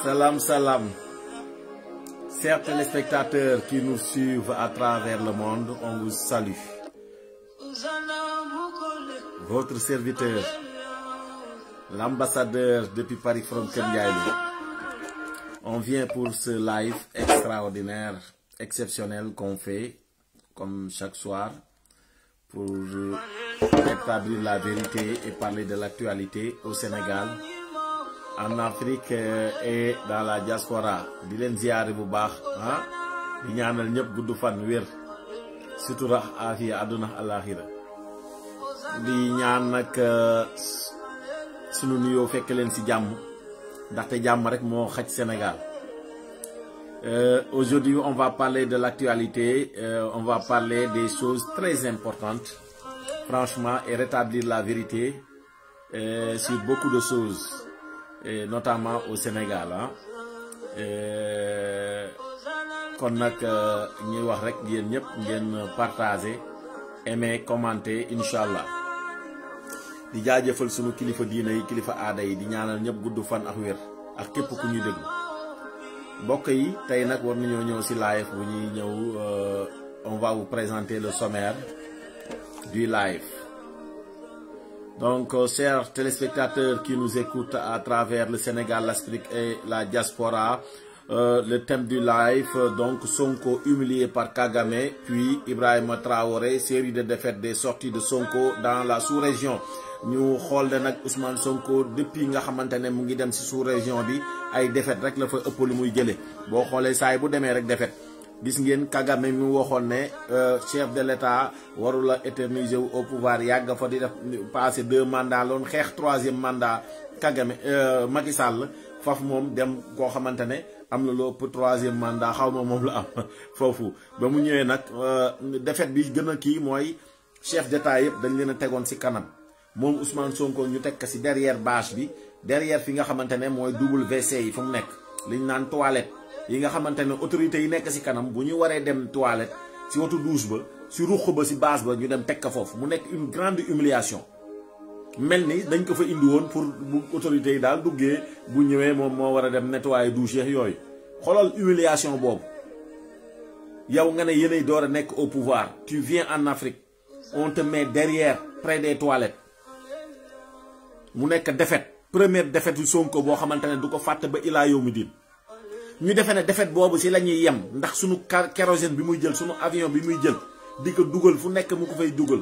Salam, salam. Chers téléspectateurs qui nous suivent à travers le monde, on vous salue. Votre serviteur, l'ambassadeur depuis Paris from Kenyaïli. On vient pour ce live extraordinaire, exceptionnel qu'on fait, comme chaque soir, pour établir la vérité et parler de l'actualité au Sénégal, en Afrique et dans la diaspora. Di len ziaré bu baax di ñaanal ñëpp guddu fan wër sutura afiya aduna alakhira di ñaan nak sunu nuyo fekk len ci jamm ndaxte jamm rek mo xaj Sénégal. Aujourd'hui on va parler de l'actualité, on va parler des choses très importantes franchement et rétablir la vérité sur beaucoup de choses. Et notamment au Sénégal kon nak ñuy wax rek ngeen ñep ngeen partager, aimer, commenter inshallah. Di jaajeufal sunu kilifa diina yi kilifa aada yi di ñaanal ñep guddu fan ak wër ak képp ku ñuy dégg. Mbokk yi tay nak war nañu ñëw ci live bu ñuy ñëw on va vous présenter le sommaire du live. Donc, chers téléspectateurs qui nous écoutent à travers le Sénégal, l'Afrique et la diaspora, le thème du live, donc Sonko humilié par Kagame, puis Ibrahima Traoré, série de défaites des sorties de Sonko dans la sous-région. Ñu xol de nak Ousmane Sonko depuis nga xamantene mu ngi dem ci sous-région bi ay défaites rek la fa ëpp lu muy jëlé. Bo xolé say bu démé rek défaite. Gis ngeen Kagame mi waxoon ne chef de l'État warula éterniser au pouvoir yàgg fa di def passer 2 mandats loon xeex 3e mandat Kagame Macky Sall faf moom dem koo xamante ne am na lu ëpp 3e mandat xaw ma moom la am foofu ba mu ñëwee nag défaite bi gën a kii mooy chef d'État yëpp dañ leen a tegoon ci kanam moom Ousmane Sonko ñu teg ko ci derrière bâche bi derrière fi nga xamante ne mooy WC yi fu mu nekk liñ naan toilette yi nga xamantene autorité yi nek ci kanam bu ñu waré dem toilette ci wotu douche ba ci ruxu ba ci base ba ñu dem tek ka fofu mu nek une grande humiliation melni dañ ko fa indi won pour bu autorité yi dal duggé bu ñëwé mom mo wara dem nettoyer douche yoy xolal humiliation bobu yow nga né yéenay doora nek au pouvoir tu viens en Afrique on te met derrière près des toilettes mu nek défaite première défaite du Sonko bo xamantene du ko fatte ba ila yow mi din ñu défé né défaite bobu ci lañuy yem ndax suñu kérosène bi muy jël suñu avion bi muy jël di ko duggal fu nekk mu ko fay duggal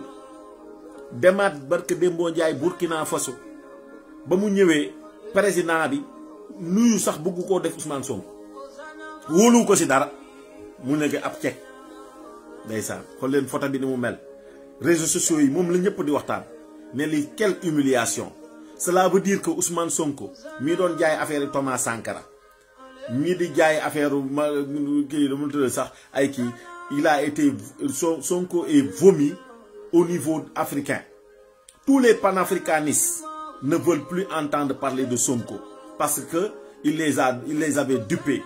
demaat barke Dembo Ndiaye Burkina Faso ba mu ñëwé président bi nuyu sax bëgg ko def Ousmane Sonko wolu ko ci dara mu nekk ab cek ndeysaan xol leen photo bi ni mu mel réseaux sociaux yi mom la ñëpp di waxtaan né li quelle humiliation. Cela veut dire que Ousmane Sonko mi doon jaay affaire Thomas Sankara mi di jaay affaire kii dama tudd sax ay kii il a été Sonko est vomi au niveau africain. Tous les panafricanistes ne veulent plus entendre parler de Sonko parce que il les avait dupés.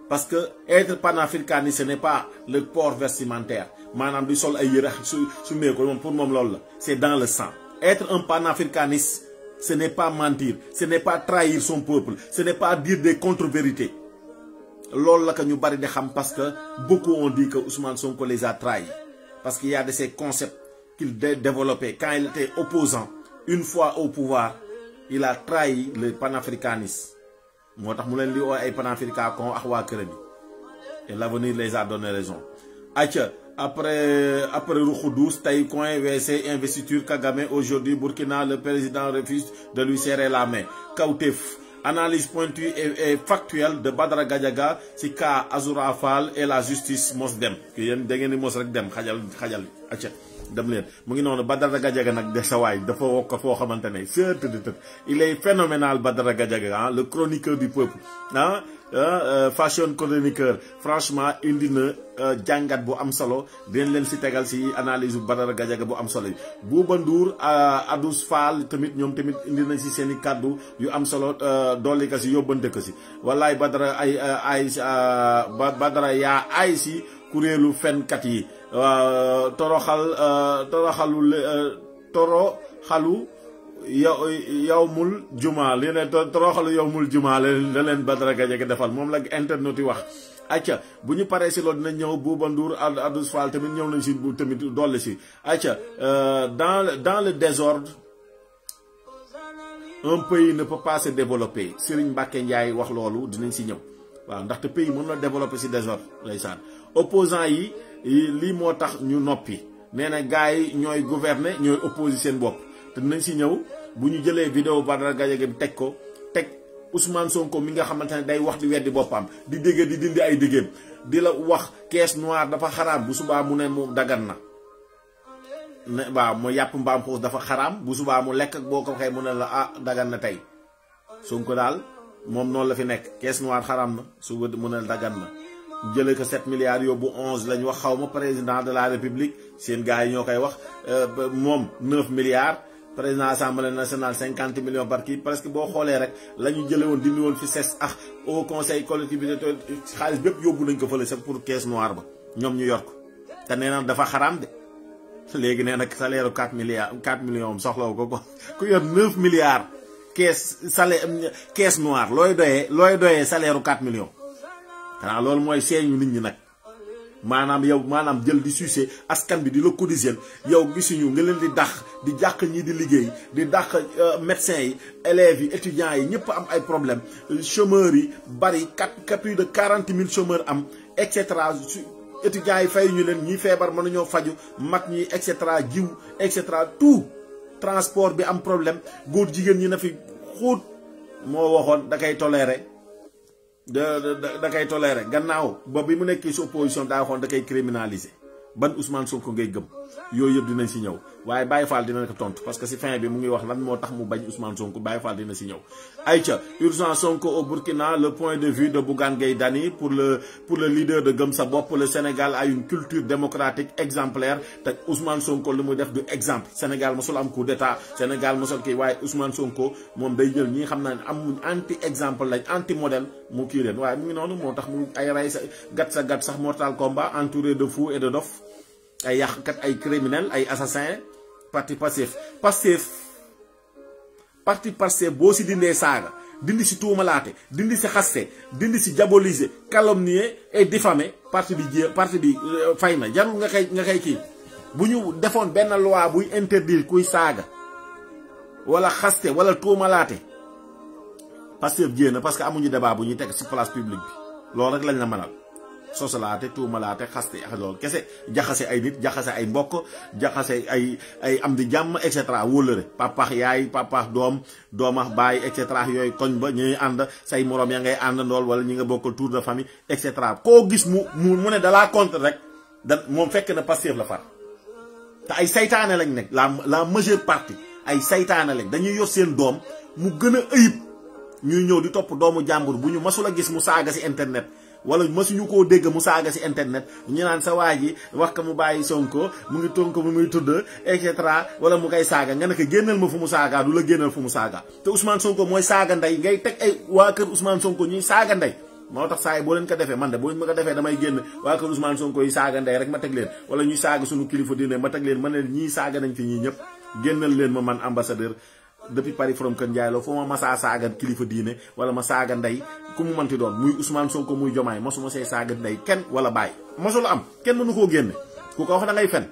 Parce que être panafricaniste ce n'est pas le port vestimentaire manam di sol ay yére su mee ko pour mom lool la c'est dans le sang. Être un panafricaniste ce n'est pas mentir, ce n'est pas trahir son peuple, ce n'est pas dire des contre-vérités. Lol la que ñu bari di xam parce que beaucoup ont dit que Ousmane Sonko les a trahis. Parce qu'il y a de ces concepts qu'il développait quand il était opposant. Une fois au pouvoir, il a trahi le panafricanisme. Motax mu len li ay panafricains kon ak wa kërëm. Et l'avenir les a donné raison. Aïcha après Roukhoudous, Taï Coin, WC, investiture Kagame, aujourd'hui Burkina, le président refuse de lui serrer la main. Kautef, analyse pointue et factuelle de Badara Gadiaga, si ka Azoura Fall et la justice Mosdem. Qui yen dengeni mos rek dem xajal acca dem len mu ngi non Badara Gadiaga nak de saway dafa wok fo xamantene il est phénoménal Badara Gadiaga, le chroniqueur du peuple fashion chroniqueur franchement indi na jangat bu am solo den len ci tégal ci analyse Badara Gadiaga bu am solo Bouba Ndour Adous Fall tamit ñom tamit indi na ci seeni cadeau yu am solo doli ka ci yobante ko ci wallahi Badara Badara ya ay ci kurelu fenkat yi toroxalu yawmul juma li ne toroxal yawmul juma la leen Badara Gadiaga defal moom la internet yi wax. acca bu ñu paree si loolu dinañ ñëw Bouba Ndour Adous Fall tamit ñëw nañ si bu tamit dolli si acca dans le désordre un pays ne peut pas se développer Serigne Mbacké Ndiaye wax loolu dinañ si ñëw waaw ndaxte pays mën na développer si désordre ndeysaan opposants yi lii moo tax ñu noppi nee na gars yi ñooy gouverner ñooy opposer seen bopp te dinañ si ñëw bu ñu jëlee vidéo Badara Gadiaga bi teg Ousmane Sonko mi nga xamante ne day wax di weddi boppam di dégg di dindi ay déggeem di la wax caisse noire dafa xaraam bu subaa mu ne mu dagan na ne waaw mu yàpp mbaam xuus dafa xaraam bu subaa mu lekk boo ko waxee mu ne la ah dagan na tey Sonko daal moom noonu la fi nekk caisse noire xaraam na suba mu ne la dagan na jëlee ko 7 milliards yóbbu 11 lañ wax xaw ma président de la république seen gars yi ñoo koy wax moom 9 milliards. président assemblée nationale 50 millions par kii presque boo xoolee rek la ñu jëlee woon dindi woon fi ses au conseil collectivité xaalis bépp yóbbu nañ ko fële sax pour caisse noire ba ñoom ñu yor ko te nee na dafa xaraam de léegi nee na salaire 4 millions soxlawu ko ku yor 9 milliards caisse noire looy doyee salaire 4 millions xanaa loolu mooy seeñu nit ñi nag. maanaam jël di sucé askan bi di la cotiser yow gisuñu nga leen di di jàq ñi di liggéey di dàq médecins yi élèves yi étudiants yi ñëpp am ay problème chômeurs yi bari plus de 40 000 chômeurs am et cetera étudiants yi fay ñu leen ñi feebar mën nañoo faju mag ñi et cetera jiw et cetera tout transport bi am problème góor jigéen ñi na fi xuut moo waxoon da koy toléré da koy toléré gannaaw ba bi mu nekkee si opposition daa waxoon da koy criminaliser ban Ousmane Sonko ngay gëm yooyu yëpp dinañ si ñëw waaye Baye Fall dina ko tontu parce que si fin bi mu ngi wax lan moo tax mu bañ Ousmane Sonko Baye Fall dina si ñëw. ayca urgence Sonko au Burkina le point de vue de Bougane Gueye Dany pour le leader de Gëm Sa Bopp le Sénégal a une culture démocratique exemplaire te Ousmane Sonko lu muy def du exemple Sénégal mosul am coup d'état Sénégal mosul kii waaye Ousmane Sonko moom day jël ñi xam naa ne amuñ anti exemple lañ anti modèle mu kii leen waaye mu ngi noonu moo tax mu ay rey sa gat sax mortal combat entouré de fous et de dof ay yàqkat ay criminels ay assassins parti Pastef boo si dindee saaga dindi si tuumalaate dindi si xaste dindi si diaboliser calomnier et diffamer parti bi fay na jarul nga koy kii bu ñu defoon benn loi buy interdire kuy saaga wala xaste wala tuumalaate Pastef jéem parce que amuñu débat bu ñuy teg si place publique bi loolu rek lañ la mënal sosalaate tuumalaate xaste ak loolu kese jaxase ay nit jaxase ay mbokk jaxase ay am di jàmm et cetera wóllëre papax yaay papax doomax baay et cetera yooyu koñ ba ñuy ànd say moroom ya ngay ànd ndool wala ñi nga bokkal tour de famille et cetera koo gis mu ne dalaa contre rek moom fekk na Pastef la far te ay saytaane lañ nekk la majeure partie ay saytaane lañ dañuy yor seen doom mu gën a ëyib ñuy ñëw di topp doomu jàmbur bu ñu masul a gis mu saaga si internet wala masuñu koo dégg mu saaga si internet ñu naan sa waa ji wax ko mu bàyyi Sonko mu ngi tonko mu muy tudd et cetera wala mu koy saaga nga ne ko génnal ma fu mu saaga du la génnal fu mu saaga te Ousmane Sonko mooy saaga ndey ngay teg ay waa kër Ousmane Sonko ñuy saaga ndey moo tax saa yi boo leen ko defee man de boo ma ko defee damay génn waa kër Ousmane Sonko yi saaga ndey rek ma teg leen wala ñuy saaga suñu kilifa diine ma teg leen ma ne ñii saaga nañ fi ñii ñëpp génnal leen ma man ambassadeur depuis Paris from Kër Ndiaye la foo ma masaa saaga kilifa diine wala ma saaga ndey ku mu manti doon muy Ousmane Sonko muy Jomaay mosuma see saaga ndey kenn wala bàyyi mosula am kenn mënu koo génne ku ko wax da ngay fen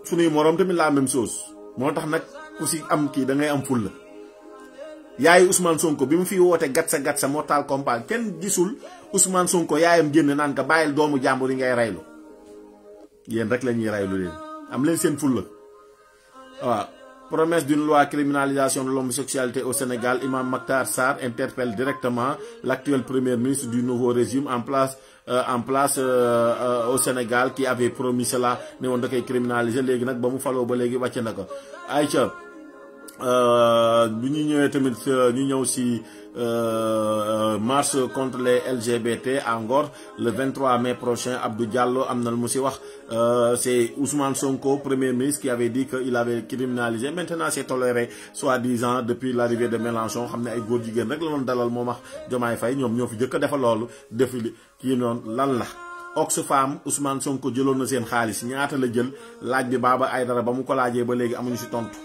suñuy moroom tamit la même chose moo tax nag ku si am kii da ngay am fulla yaayu Ousmane Sonko bi mu fi woote gat sa mortal combat kenn gisul Ousmane Sonko yaayam génn naan ka bàyyil doomu jàmbur yi ngay raylu yéen rek la ñuy raylu leen am leen seen fulla waaw promesse d'une loi criminalisation de l'homosexualité au Sénégal Imam Mactar Sarr interpelle directement l'actuel premier ministre du nouveau régime en place au Sénégal qui avait promis cela ne woon da koy criminaliser léegi nag ba mu faloo ba léegi wàcce na ko ayca bu ñu ñëwee tamit ñu ñëw si marche contre les LGBT à Ngor le 23 mai prochain Abdou Diallo am na lu mu si wax c'est Ousmane Sonko premier ministre qui avait dit que il avait criminalisé maintenant c'est toléré soi-disant depuis l'arrivée de Mélenchon xam ne ay góor jigéen rek la doon dalal moom wax Diomaye Faye ñoom ñoo fi jëkk a defal loolu defi kii noonu lan la Oxfam Ousmane Sonko jëloon na seen xaalis ñaata la jël laaj bi Baba Aïdara ba mu ko laajee ba léegi amuñu si tontu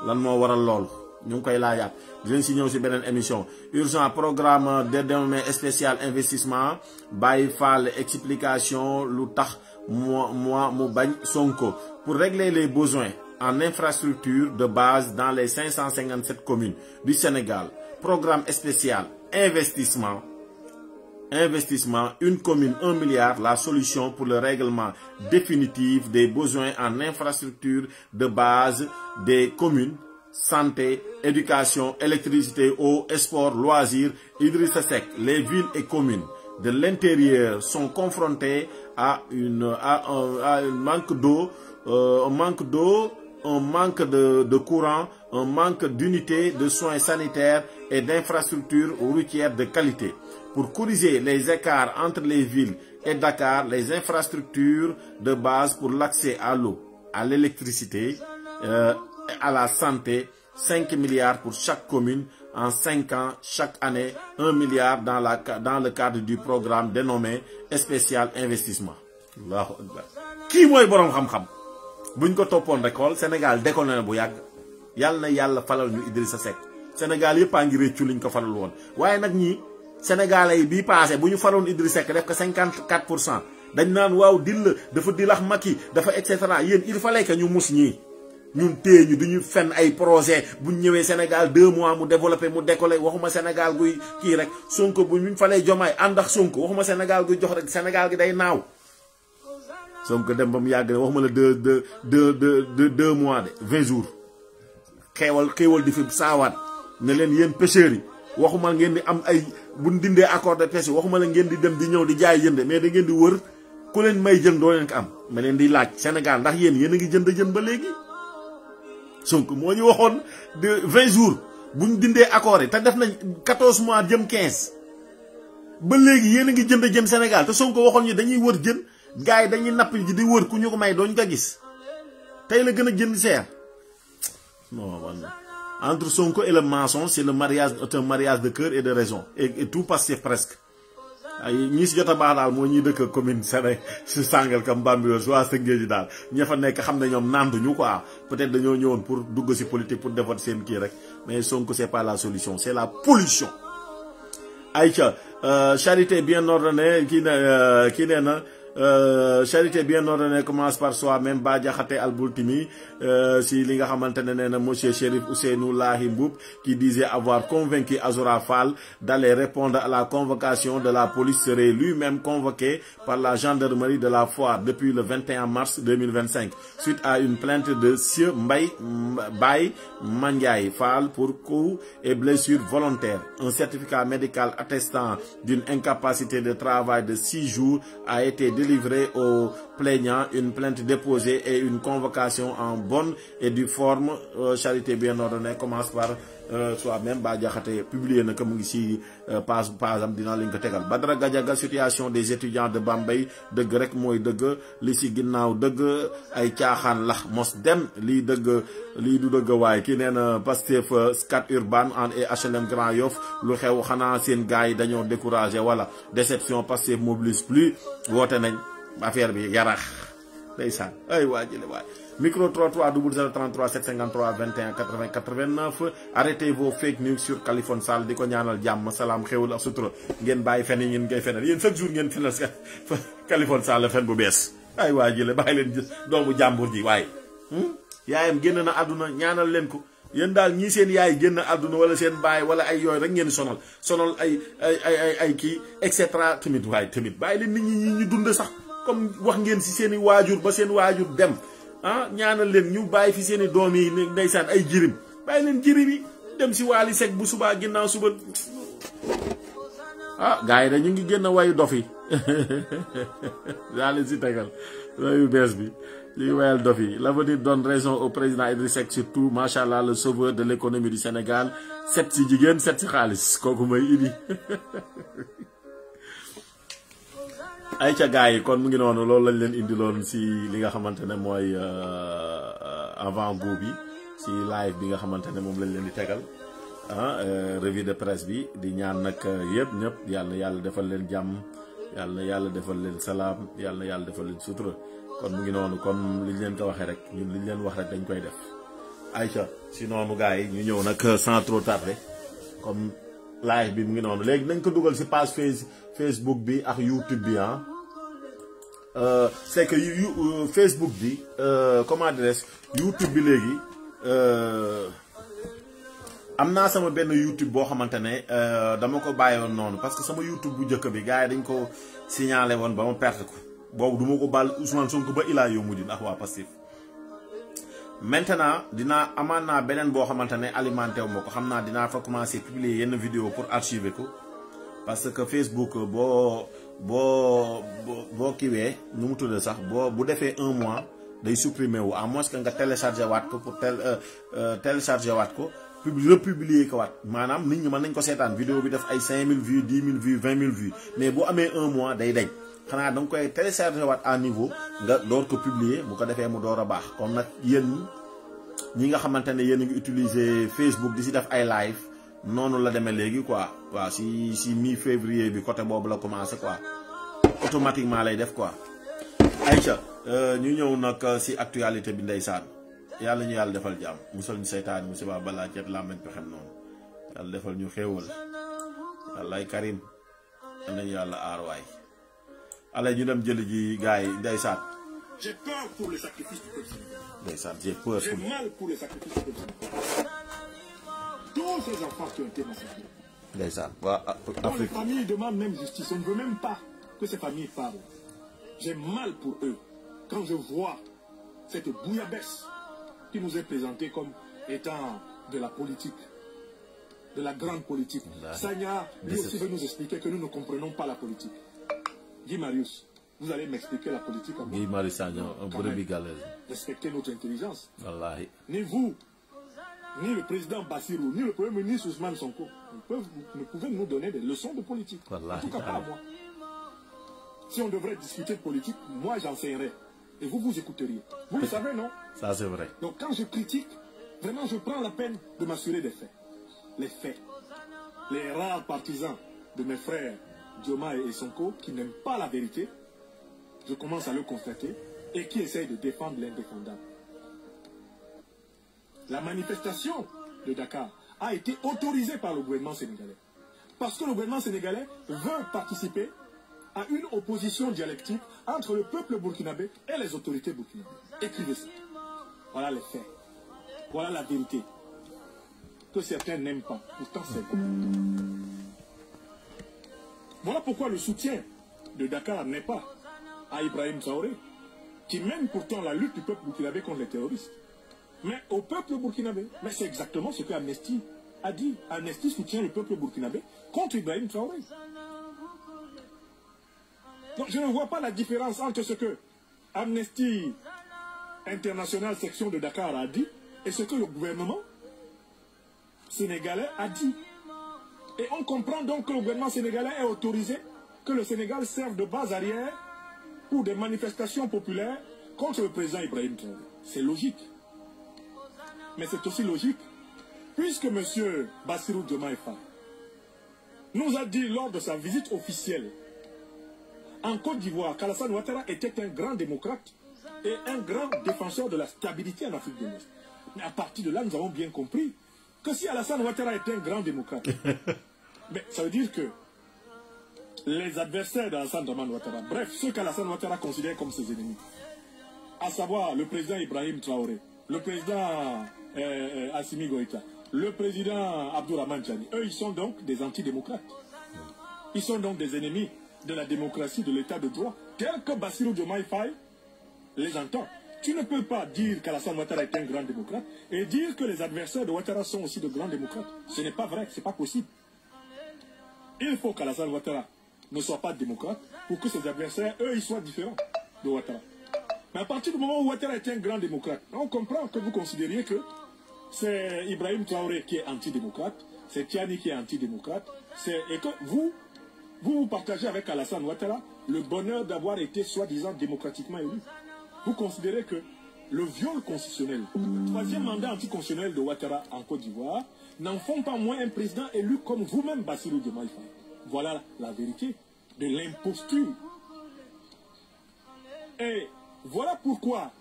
lan moo waral loolu ñu ngi koy laajaat dinañ si ñëw si beneen émission. Urgent programme de dénommé spécial investissement Baye Fall explication lu tax moi mu bañ Sonko pour régler les besoins en infrastructure de base dans les 557 communes du Sénégal. Programme spécial investissement, une commune, 1 milliard, la solution pour le règlement définitif des besoins en infrastructure de base des communes, santé, éducation, électricité, eau, sport, loisirs, Idrissa Seck. Les villes et communes de l'intérieur sont confrontées à un manque d'eau, un manque de courant, un manque d'unités de soins sanitaires et d'infrastructures routières de qualité. Pour corriger les écarts entre les villes et Dakar, les infrastructures de base pour l'accès à l'eau, à l'électricité, à la santé, 5 milliards pour chaque commune en 5 ans, chaque année, 1 milliard dans le cadre du programme dénommé spécial investissement. Allahu Akbar. Qui mooy borom xam-xam buñ ko toppoon rek xool Sénégal décollé na bu yàgg yàlla na yàlla falal ñu Idrissa Seck Sénégal yëpp a ngi réccu liñ ko falal woon waaye nag ñii Sénégalais yi bii passé bu ñu faloon Idrissa Seck def ko 54% dañ naan waaw dil la dafa dilax Macky dafa et cetera yéen il fallait que ñu mus ñii ñun téye ñu duñu fenn ay projet buñ ñëwee Sénégal 2 mois mu développé mu décollé waxuma Sénégal guy kii rek Sonko bu ñu falee Diomaye ànd ak Sonko waxuma Sénégal guy jox rek Sénégal gi day naaw Sonko dem ba mu yàgg ne waxuma la 2 mois de 20 jours xeewal di fi saawaat ne leen yéen pêcheurs yi waxuma ngeen di am ay buñ dindee accord de pêche waxuma la ngeen di dem di ñëw di jaay jënd mais da ngeen di wër ku leen may jën doo leen ko am ma leen di laaj Sénégal ndax yéen a ngi jën ba léegi Sonko moo ñu waxoon de 20 jours buñ dindee accord yi te def nañ 14 mois jëm 15 ba léegi yéen a ngi jën Sénégal te Sonko waxoon ñu dañuy wër jën gars yi dañuy napp ji di wër ku ñu ko may dooñu ko gis tey la gën a jënd seer non entre Sonko et le mensonge c'est le mariage, un mariage de cœur et de raison et tout Pastef presque ay ñi si jot a baax daal moo ñuy dëkk commune Sénégal si Sangalkam Bambilor soit Tëngéej ji daal ña fa nekk xam ne ñoom nanduñu quoi peut-être dañoo ñëwoon pour dugg si politique pour defar seen kii rek mais Sonko c'est pas la solution c'est la pollution. Aïcha charité bien ordonnée kii nee na charité bien ordonnée commence par soi-même Bah Diakhaté Al-Boultimi si li nga xamante ne nee na monsieur Chérif Ousseynou Lahi Mboup qui disait avoir convaincu Azoura Fall d'aller répondre à la convocation de la police serait lui-même convoqué par la gendarmerie de la Foire depuis le 21 mars 2025 suite à une plainte de Sieur Baye Mandiaye Fall pour coups et blessures volontaires. Un certificat médical attestant d'une incapacité de travail de 6 jours a été délivré aux plaignants, une plainte déposée et une convocation en bonne et due forme. Charité bien ordonnée commence par soi-même. Bah Diakhaté publié na ko mu ngi ci page am dina lañ ko tegal. Badara Gadiaga situation des étudiants de Bambey dëgg rek mooy dëgg li ci ginnaaw dëgg ay caaxaan lax mos dem lii dëgg lii du dëgg waaye kii nee na Pastef Scat Urbam et HLM Grand Yoff lu xew xanaa seen gars yi dañoo découragé wala déception Pastef mobilise plus woote nañ affaire bi yarax ndeysaan ay waa jële waay micro 33 0033 753 21 80 89 arrêtez vos fake news sur Khaliphone Sall di ko ñaanal jàmm salaam xewul ak sutura ngeen bàyyi fen yi ngeen koy fenal yéen chaque jour ngeen fenal Khaliphone Sall fen bu bees ay waa jële bàyyi leen doomu jàmbur ji waaye yaayam génn na àdduna ñaanal leen ko yéen daal ñii seen yaay génn àdduna wala seen baay wala ay yooyu rek ngeen sonal ay kii et cetera tamit waaye tamit bàyyi leen nit ñi ñu dund sax comme wax ngeen si seen i waajur ba seen waajur dem ñaanal leen ñu bàyyi fi seen i doom yi ndeysaan ay jirim bàyyi leen jirim yi dem si Wally Seck bu subaa ginnaaw suba gars yi dañu ngi génn wayu dof yi daa leen si tegal wayu bees bi li wayal dof yi l'avenir donne raison au président Idrissa Seck surtout machallah le sauveur de l'économie du Sénégal set si jigéen set si xaalis kooku mooy Idi ay ca gars yi kon mu ngi noonu loolu lañ leen indiloon si li nga xamante ne mooy avant goût bi si live bi nga xamante ne moom lañ leen di tegal revue de presse bi di ñaan nag yëpp ñëpp yàlla defal leen jàmm yàlla na yàlla defal leen salaam yàlla na yàlla defal leen sutura kon mu ngi noonu comme liñ leen ko waxee rek ñun liñ leen wax rek dañ koy def Aïcha si noonu gars yi ñu ñëw nag sans trop tarder comme live bi mu ngi noonu léegi nañ ko dugal si page Facebook bi ak YouTube bi ah c'est que Facebook bi comment dirais-je YouTube bi léegi am naa sama benn YouTube boo xamante ne dama ko bàyyi woon noonu parce que sama YouTube bu njëkk bi gars yi dañ ko signalé woon ba ma perte ko boobu du ma ko baal Ousmane Sonko ba ilaa yow mu di ndax waa Pastef maintenant dinaa amaan naa beneen boo xamante ne alimenté wu ma ko xam naa dinaa fa commencer publier yenn vidéo pour archiver ko parce que Facebook boo kiwee nu mu tudd sax bu defee 1 mois day supprimer wu à moins que nga télécharger waat ko pour télécharger waat ko republier ko waat maanaam nit ñi mën nañ ko seetaan vidéo bi def ay 5000 vues 10 000 vues 20 000 vues mais bu amee 1 mois day dañ xanaa da nga koy télécharger waat à niveau nga door ko publier bu ko defee mu door a baax kon nag yéen ñi nga xamante ne yéen a ngi utiliser Facebook di si def ay live noonu la demee léegi quoi waaw si mi février bi côté boobu la commencé quoi automatiquement lay def quoi. Aïcha ñu ñëw nag si actualité bi ndeysaan yàlla ñu yàlla defal jàmm musal ñu seytaane musiba balaa cet laa mañ pexem noonu yàlla defal ñu xéewal yàlla ay karim am nañu yàlla aar waay allez ñu dem jëli ji gars yi ndeysaan. J'ai peur pour le sacrifice du peuple. Ndeysaan j'ai peur. J'ai mal pour le sacrifice du peuple. Tous ces enfants qui ont été massacrés. Ndeysaan Quand les familles demandent même justice, on ne veut même pas que ces familles parlent. J'ai mal pour eux quand je vois cette bouillabaisse qui nous est présentée comme étant de la politique, de la grande politique. Sagna, lui aussi veut nous expliquer que nous ne comprenons pas la politique. Guy Marius, vous allez m'expliquer la politique en Guy Marius Sagna, un brebis galeuse. Respectez notre intelligence. Wallahi. Ni vous, ni le président Bassirou, ni le premier ministre Ousmane Sonko ne pouvez nous donner des leçons de politique. Wallahi. En tout cas, pas moi. Si on devrait discuter de politique, moi j'enseignerais. Et vous, vous écouteriez. Vous le savez, non? Ça, c'est vrai. Donc quand je critique, vraiment je prends la peine de m'assurer des faits. Les faits. Les rares partisans de mes frères Dioma et Sonko qui n'aiment pas la vérité, je commence à le constater, et qui essayent de défendre l'indéfendable. La manifestation de Dakar a été autorisée par le gouvernement sénégalais. Parce que le gouvernement sénégalais veut participer à une opposition dialectique entre le peuple burkinabé et les autorités burkinabées. Écrivez ça. Voilà les faits. Voilà la vérité. Que certains n'aiment pas. Pourtant, c'est vrai. Voilà pourquoi le soutien de Dakar n'est pas à Ibrahim Traoré, qui mène pourtant la lutte du peuple burkinabé contre les terroristes, mais au peuple burkinabé. Mais c'est exactement ce que Amnesty a dit. Amnesty soutient le peuple burkinabé contre Ibrahim Traoré. Donc je ne vois pas la différence entre ce que Amnesty International section de Dakar a dit et ce que le gouvernement sénégalais a dit. Et on comprend donc que le gouvernement sénégalais est autorisé, que le Sénégal serve de base arrière pour des manifestations populaires contre le président Ibrahim Traoré. C'est logique. Mais c'est aussi logique, puisque M. Bassirou Diomaye Faye nous a dit lors de sa visite officielle en Côte d'Ivoire qu'Alassane Ouattara était un grand démocrate et un grand défenseur de la stabilité en Afrique de l'Ouest. Mais à partir de là, nous avons bien compris que si Alassane Ouattara était un grand démocrate, mais ça veut dire que les adversaires d'Alassane Ouattara, bref, ceux qu'Alassane Ouattara considère comme ses ennemis, à savoir le président Ibrahim Traoré, le président Assimi Goïta, le président Abdourahmane Tiani, eux, ils sont donc des antidémocrates. Ils sont donc des ennemis de la démocratie, de l'état de droit, tel que Bassirou Diomaye Faye les entend. Tu ne peux pas dire qu'Alassane Ouattara est un grand démocrate et dire que les adversaires de Ouattara sont aussi de grands démocrates. Ce n'est pas vrai, ce n'est pas possible. Il faut qu'Alassane Ouattara ne soit pas démocrate pour que ses adversaires, eux, ils soient différents de Ouattara. Mais à partir du moment où Ouattara est un grand démocrate, on comprend que vous considériez que c'est Ibrahim Traoré qui est antidémocrate, c'est Tiani qui est antidémocrate, et que vous partagez avec Alassane Ouattara le bonheur d'avoir été soi-disant démocratiquement élu. Vous considérez que le viol constitutionnel, le troisième mandat anticonstitutionnel de Ouattara en Côte d'Ivoire, n'en font pas moins un président élu comme vous-même, Bassirou Diomaye Faye. Voilà la vérité. de l'imposture. Et voilà pourquoi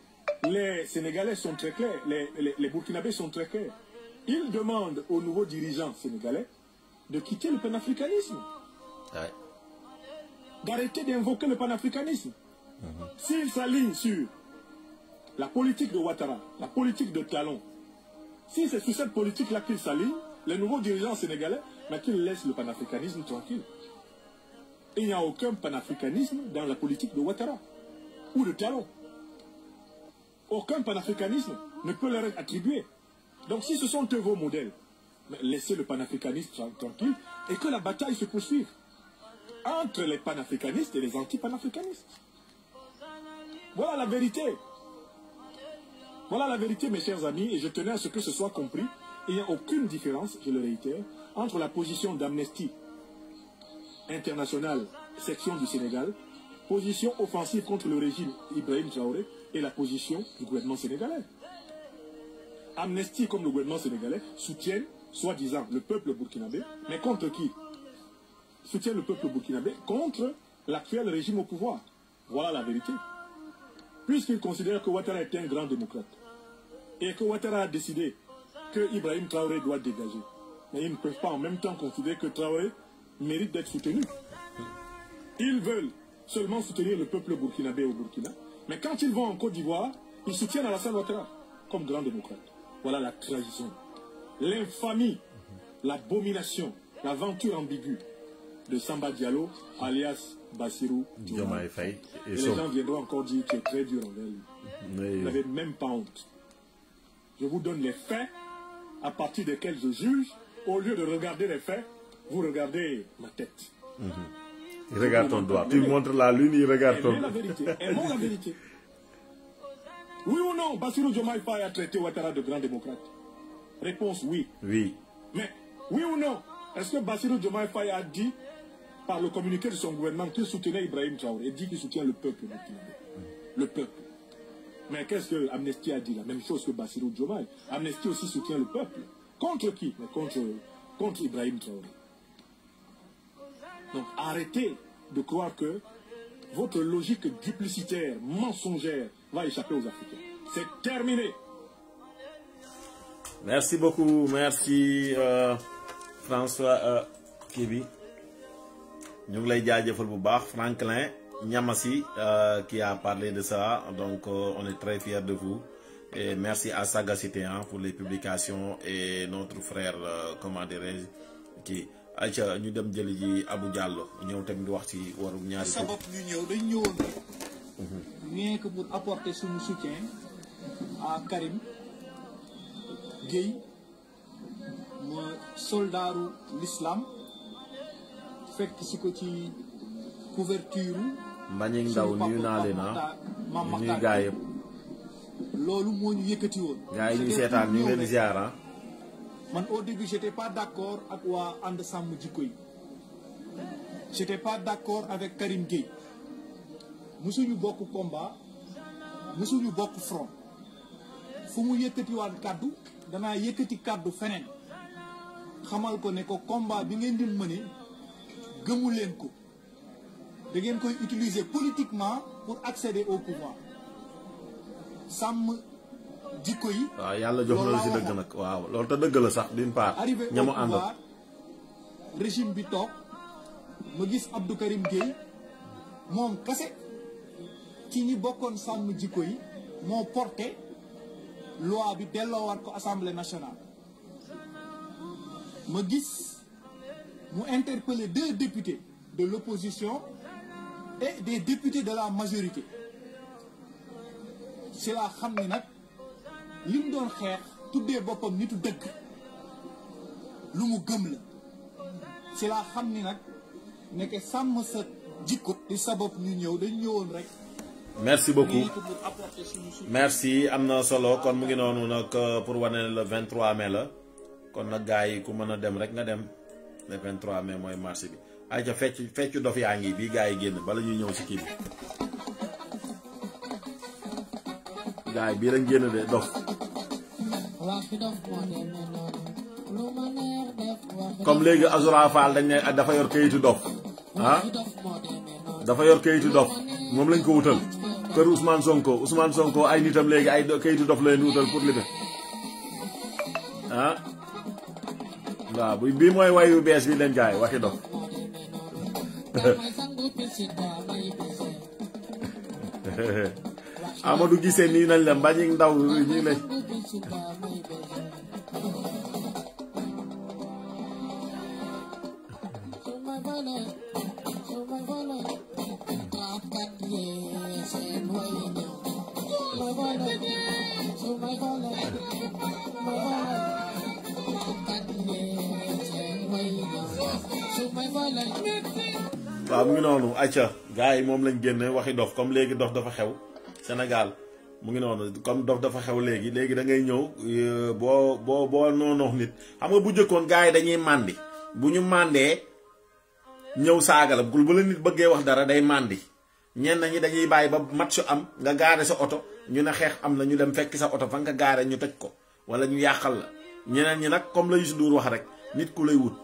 les Sénégalais sont très clairs, les Burkinabés sont très clairs. Ils demandent aux nouveaux dirigeants sénégalais de quitter le panafricanisme. Ouais. D'arrêter d'invoquer le panafricanisme. S'ils s'alignent sur la politique de Ouattara, la politique de Talon, si c'est sur cette politique-là qu'ils s'alignent, les nouveaux dirigeants sénégalais, mais qu'ils laissent le panafricanisme tranquille. Il n'y a aucun panafricanisme dans la politique de Ouattara ou de Talon. Aucun panafricanisme ne peut leur être attribué. Donc si ce sont eux vos modèles, laissez le panafricanisme tranquille et que la bataille se poursuive entre les panafricanistes et les anti-panafricanistes. Voilà la vérité. Voilà la vérité, mes chers amis, et je tenais à ce que ce soit compris. Il n'y a aucune différence, je le réitère, entre la position d'Amnesty International, section du Sénégal, position offensive contre le régime Ibrahim Traoré, et la position du gouvernement sénégalais. Amnesty, comme le gouvernement sénégalais, soutiennent, soi-disant, le peuple burkinabé, mais contre qui? Soutiennent le peuple burkinabé contre l'actuel régime au pouvoir. Voilà la vérité. Puisqu'ils considèrent que Ouattara est un grand démocrate, et que Ouattara a décidé que Ibrahim Traoré doit dégager, mais ils ne peuvent pas en même temps considérer que Traoré mérite d'être soutenu. Ils veulent seulement soutenir le peuple burkinabé au Burkina, mais quand ils vont en Côte d'Ivoire, ils soutiennent Alassane Ouattara comme grand démocrate. Voilà la trahison, l'infamie, l'abomination, l'aventure ambiguë de Samba Diallo, alias Bassirou Diomaye Faye. Et les gens viendront encore dire que tu es très dur envers lui. Vous n'avez même pas honte. Je vous donne les faits à partir desquels je juge. Au lieu de regarder les faits, vous regardez ma tête. Il regarde ton doigt. Tu montres la lune, il regarde ton doigt. La vérité. Aimons la vérité. Oui ou non, Bassirou Diomaye Faye a traité Ouattara de grand démocrate? Réponse oui. Oui. Mais oui ou non, est-ce que Bassirou Diomaye Faye a dit par le communiqué de son gouvernement qu'il soutenait Ibrahim Traoré et dit qu'il soutient le peuple burkinabé? Le peuple. Mais qu'est-ce que Amnesty a dit? La même chose que Bassirou Diomaye. Amnesty aussi soutient le peuple. Contre qui? Mais contre Ibrahim Traoré. Donc arrêtez de croire que votre logique duplicitaire, mensongère, va échapper aux Africains. C'est terminé. Merci beaucoup. Merci François Kibi. Nous voulons Franklin Nyamasi qui a parlé de ça. Donc on est très fiers de vous. Et merci à Sagacité pour les publications et notre frère, comment dirais-je, qui Aïcha ñu dem jëli ji Abou Diallo ñëw tamit wax ci waru ñaari sabab ñu ñëw dañ ñëwoon rek rien que pour apporter son soutien à Karim Gueye mo soldaru l'islam fekk ci ko ci couverture Mbagnick Ndaw nuyu naa leen ñuy gaa yëpp loolu moo ñu yëkkati woon gaa yi ñuy seetaan ñu ngi leen di ziar. Man, au début, je n'étais pas d'accord avec And Sam Djikoy. Je n'étais pas d'accord avec Karim Gueye. Nous sommes beaucoup combat, nous sommes beaucoup front. Si nous avons kaddu, nous avons kaddu fenen. Xamal ko ne ko combat bi ngeen di mener gëmu leen ko. Da ngeen koy utiliser politiquement pour accéder au pouvoir. Sam jikko yi waaw yàlla jox na la si dëgg nag waaw loolu te dëgg la sax d'une part ñamu àndal régime bi toog ma gis Abdou Karim Gueye moom kase ci ñi bokkoon sàmm jikko yi moo porté loi bi delloowaat ko assemblée nationale ma gis mu interpellé 2 députés de l'opposition et des députés de la majorité c'est la xam ni nag lim doon xeex tuddee boppam nitu dëgg lu mu gëm la ci laa xam ni nag nekk sàmm sa jikko di sabab ñu ñëw dañ ñëwoon rek. Merci beaucoup merci am na solo kon mu ngi noonu nag pour wane le 23 mai la kon nag gars yi ku mën a dem rek nga dem le 23 mai mooy marché bi ay ca feccu dof yaa ngi bii gars yi génn bala ñuy ñëw si kii bi gars yi bii lañ génn de dof comme léegi Azoura Fall dañ ne dafa yor kayitu dof ah dafa yor kayitu dof moom lañ ko wutal kër Ousmane Sonko ay nitam léegi ay kayitu dof la leen wutal pour li ah waaw bii mooy wayu bees bi leen jaay waxi dof Amadou Guissé nii nañ la Mbagnick Ndaw ñi lañ waaw mu ngi noonu acca gars yi moom lañ génne waxi dof comme léegi dof dafa xew Sénégal mu ngi noonu comme dof dafa xew léegi da ngay ñëw boo noonu nit xam nga bu jëkkoon gars yi dañuy màndi bu ñu màndee ñëw saaga la bu la nit bëggee wax dara day màndi ñenn ñi dañuy bàyyi ba match am nga gaare sa oto ñu ne xeex am na ñu dem fekki sa oto fa nga gaare ñu toj ko wala ñu yàqal la ñeneen ñi nag comme la Youssou Ndour wax rek nit ku lay wut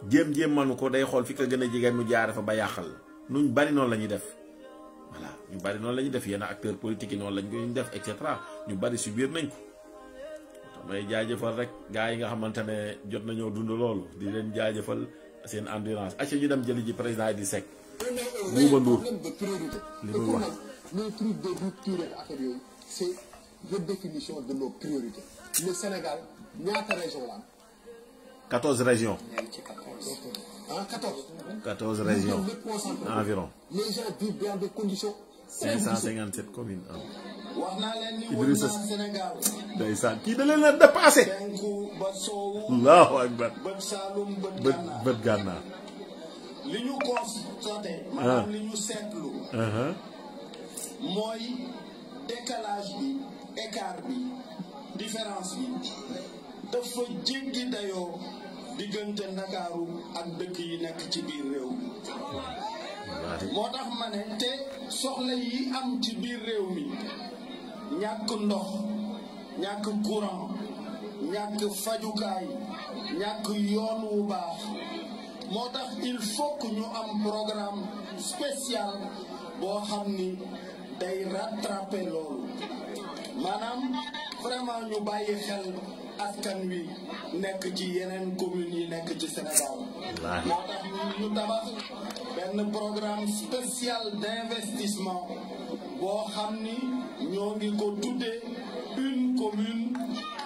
jéem manu ko day xool fi ko gën a jigéen mu jaare fa ba yàqal la nuñ bari noonu la ñuy def voilà ñu bari noonu la ñuy def yenn acteurs politiques yi noonu lañ koy def et cetera ñu bari subir nañ ko damay jaajëfal rek gars yi nga xamante ne jot nañoo dund loolu di leen jaajëfal seen endurance acca ñu dem jëli ji président Idriss Seck Bouba Ndour li muy wax le truc de rupture ak affaire yooyu c'est redéfinition de nos priorités. Le Sénégal ñaata région la am 14 régions. Ah, 14. 14 régions environ. Les gens vivent dans des conditions 557 communes. wax naa leen ni Idrissa Sénégal. ndeysaan kii da leen a dépassé. penku ba soowu. Allahu akbar. bët Saalum bët gànnaar. li ñu constaté. maanaam li ñu seetlu. mooy décalage bi écart bi différence bi dafa jéggi dayoo diggante Ndakaaru ak dëkk yi nekk ci biir réew mi. moo tax ma ne te soxla yi am ci biir réew mi ñàkk ndox ñàkk courant ñàkk fajukaay ñàkk yoon wu baax moo tax il faut que ñu am programme spécial boo xam ni day rattraper loolu maanaam vraiment ñu bàyyi xel askan wi nekk ci yeneen communes yi nekk ci Sénégal moo tax ñu tabax benn programme spécial d'investissement boo xam ni ñoo ngi ko tuddee une commune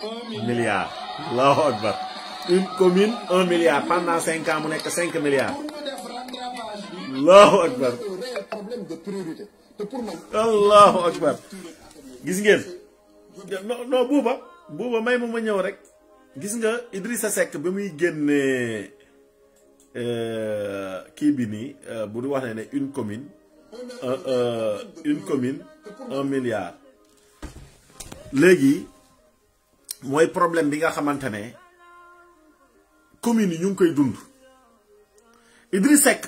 1 milliard. Allahu akbar. Une commune 1 milliard pendant 5 ans mu nekk 5 milliards. pour ñu def rattrapage bi. Allahu akbar. un réel problème de priorité. te pour man. Allahu akbar. gis ngeen non buuba may ma ñëw rek gis nga Idrissa Seck ba muy génnee kii bi nii bu ñu wax ne une commune 1 milliard léegi mooy problème bi nga xamante ne communes yi ñu ngi koy dund Idrissa Seck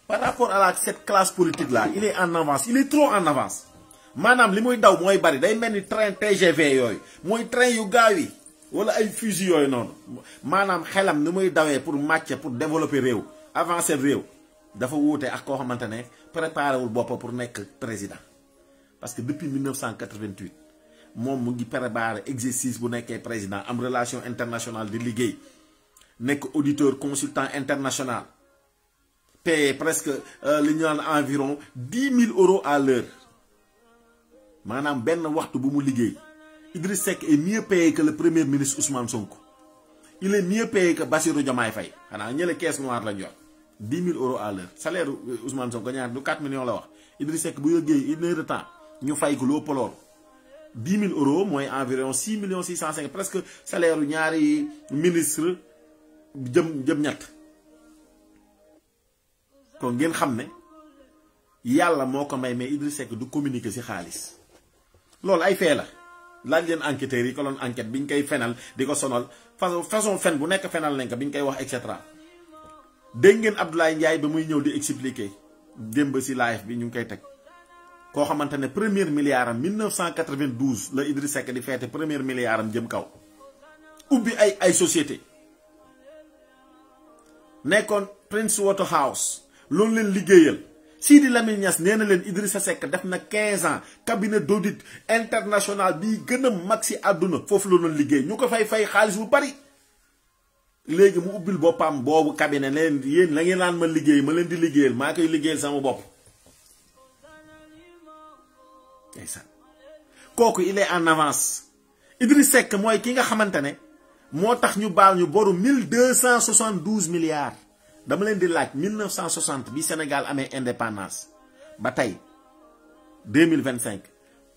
par rapport à cette classe politique là il est en avance il est trop en avance maanaam li muy daw mooy bari day mel ni train TGV yooyu mooy train yu gaaw yi wala ay fusil yooyu noonu maanaam xelam ni muy dawee pour màcc pour développer réew avancer réew dafa wuute ak koo xamante ne préparé wul boppam pour nekk président parce que depuis 1988 moom mu ngi préparé exercice bu nekkee président am relation internationale di liggéey nekk auditeur consultant international payé presque li ñu naan environ 10 000 euros à l'heure maanaam benn waxtu bu mu liggéey Idriss Seck est mieux payé que le premier ministre Ousmane Sonko il est mieux payé que Bassirou Diomaye Faye xanaa ñële caisse noire lañ yor 10 000 euros à l'heure salaire Ousmane Sonko ñaar du 4 millions la wax Idriss Seck bu yëggee 1 heure de temps ñu fay ko lu ëpp lool 10 000 euros mooy environ 6 millions 605 presque salaire u ñaari ministre jëm ñett kon ngeen xam ne yàlla moo ko may mais Idriss Seck du communiquer ci xaalis loolu ay fee la laaj leen enquêteurs yi ko doon enquête bi ñu koy fenal di ko sonal façon fen bu nekk fenal nañ ko bi ñu koy wax et cetera dégg ngeen Abdoulaye Ndiaye ba muy ñëw di expliquer démb ci live bi ñu ngi koy teg koo xamante ne premier milliard am 1992 la Idriss Seck di feete premier milliard am jëm kaw ubbi ay société nekkoon Prince Waterhouse loolu leen liggéeyal. Sidi Lamine Niass nee na leen Idrissa Seck def na 15 ans cabinet d'audit international bi gën a mag si àdduna foofu la doon liggéey ñu ko fay xaalis bu bari. léegi mu ubbil boppam boobu cabinet leen yéen la ngeen naan ma liggéey ma leen di liggéeyal maa koy liggéeyal sama bopp. kooku il est en avance. Idrissa Seck mooy ki nga xamante ne moo tax ñu baal ñu boru 1272 milliards. dama leen di laaj 1960 bi Sénégal amee indépendance ba tey 2025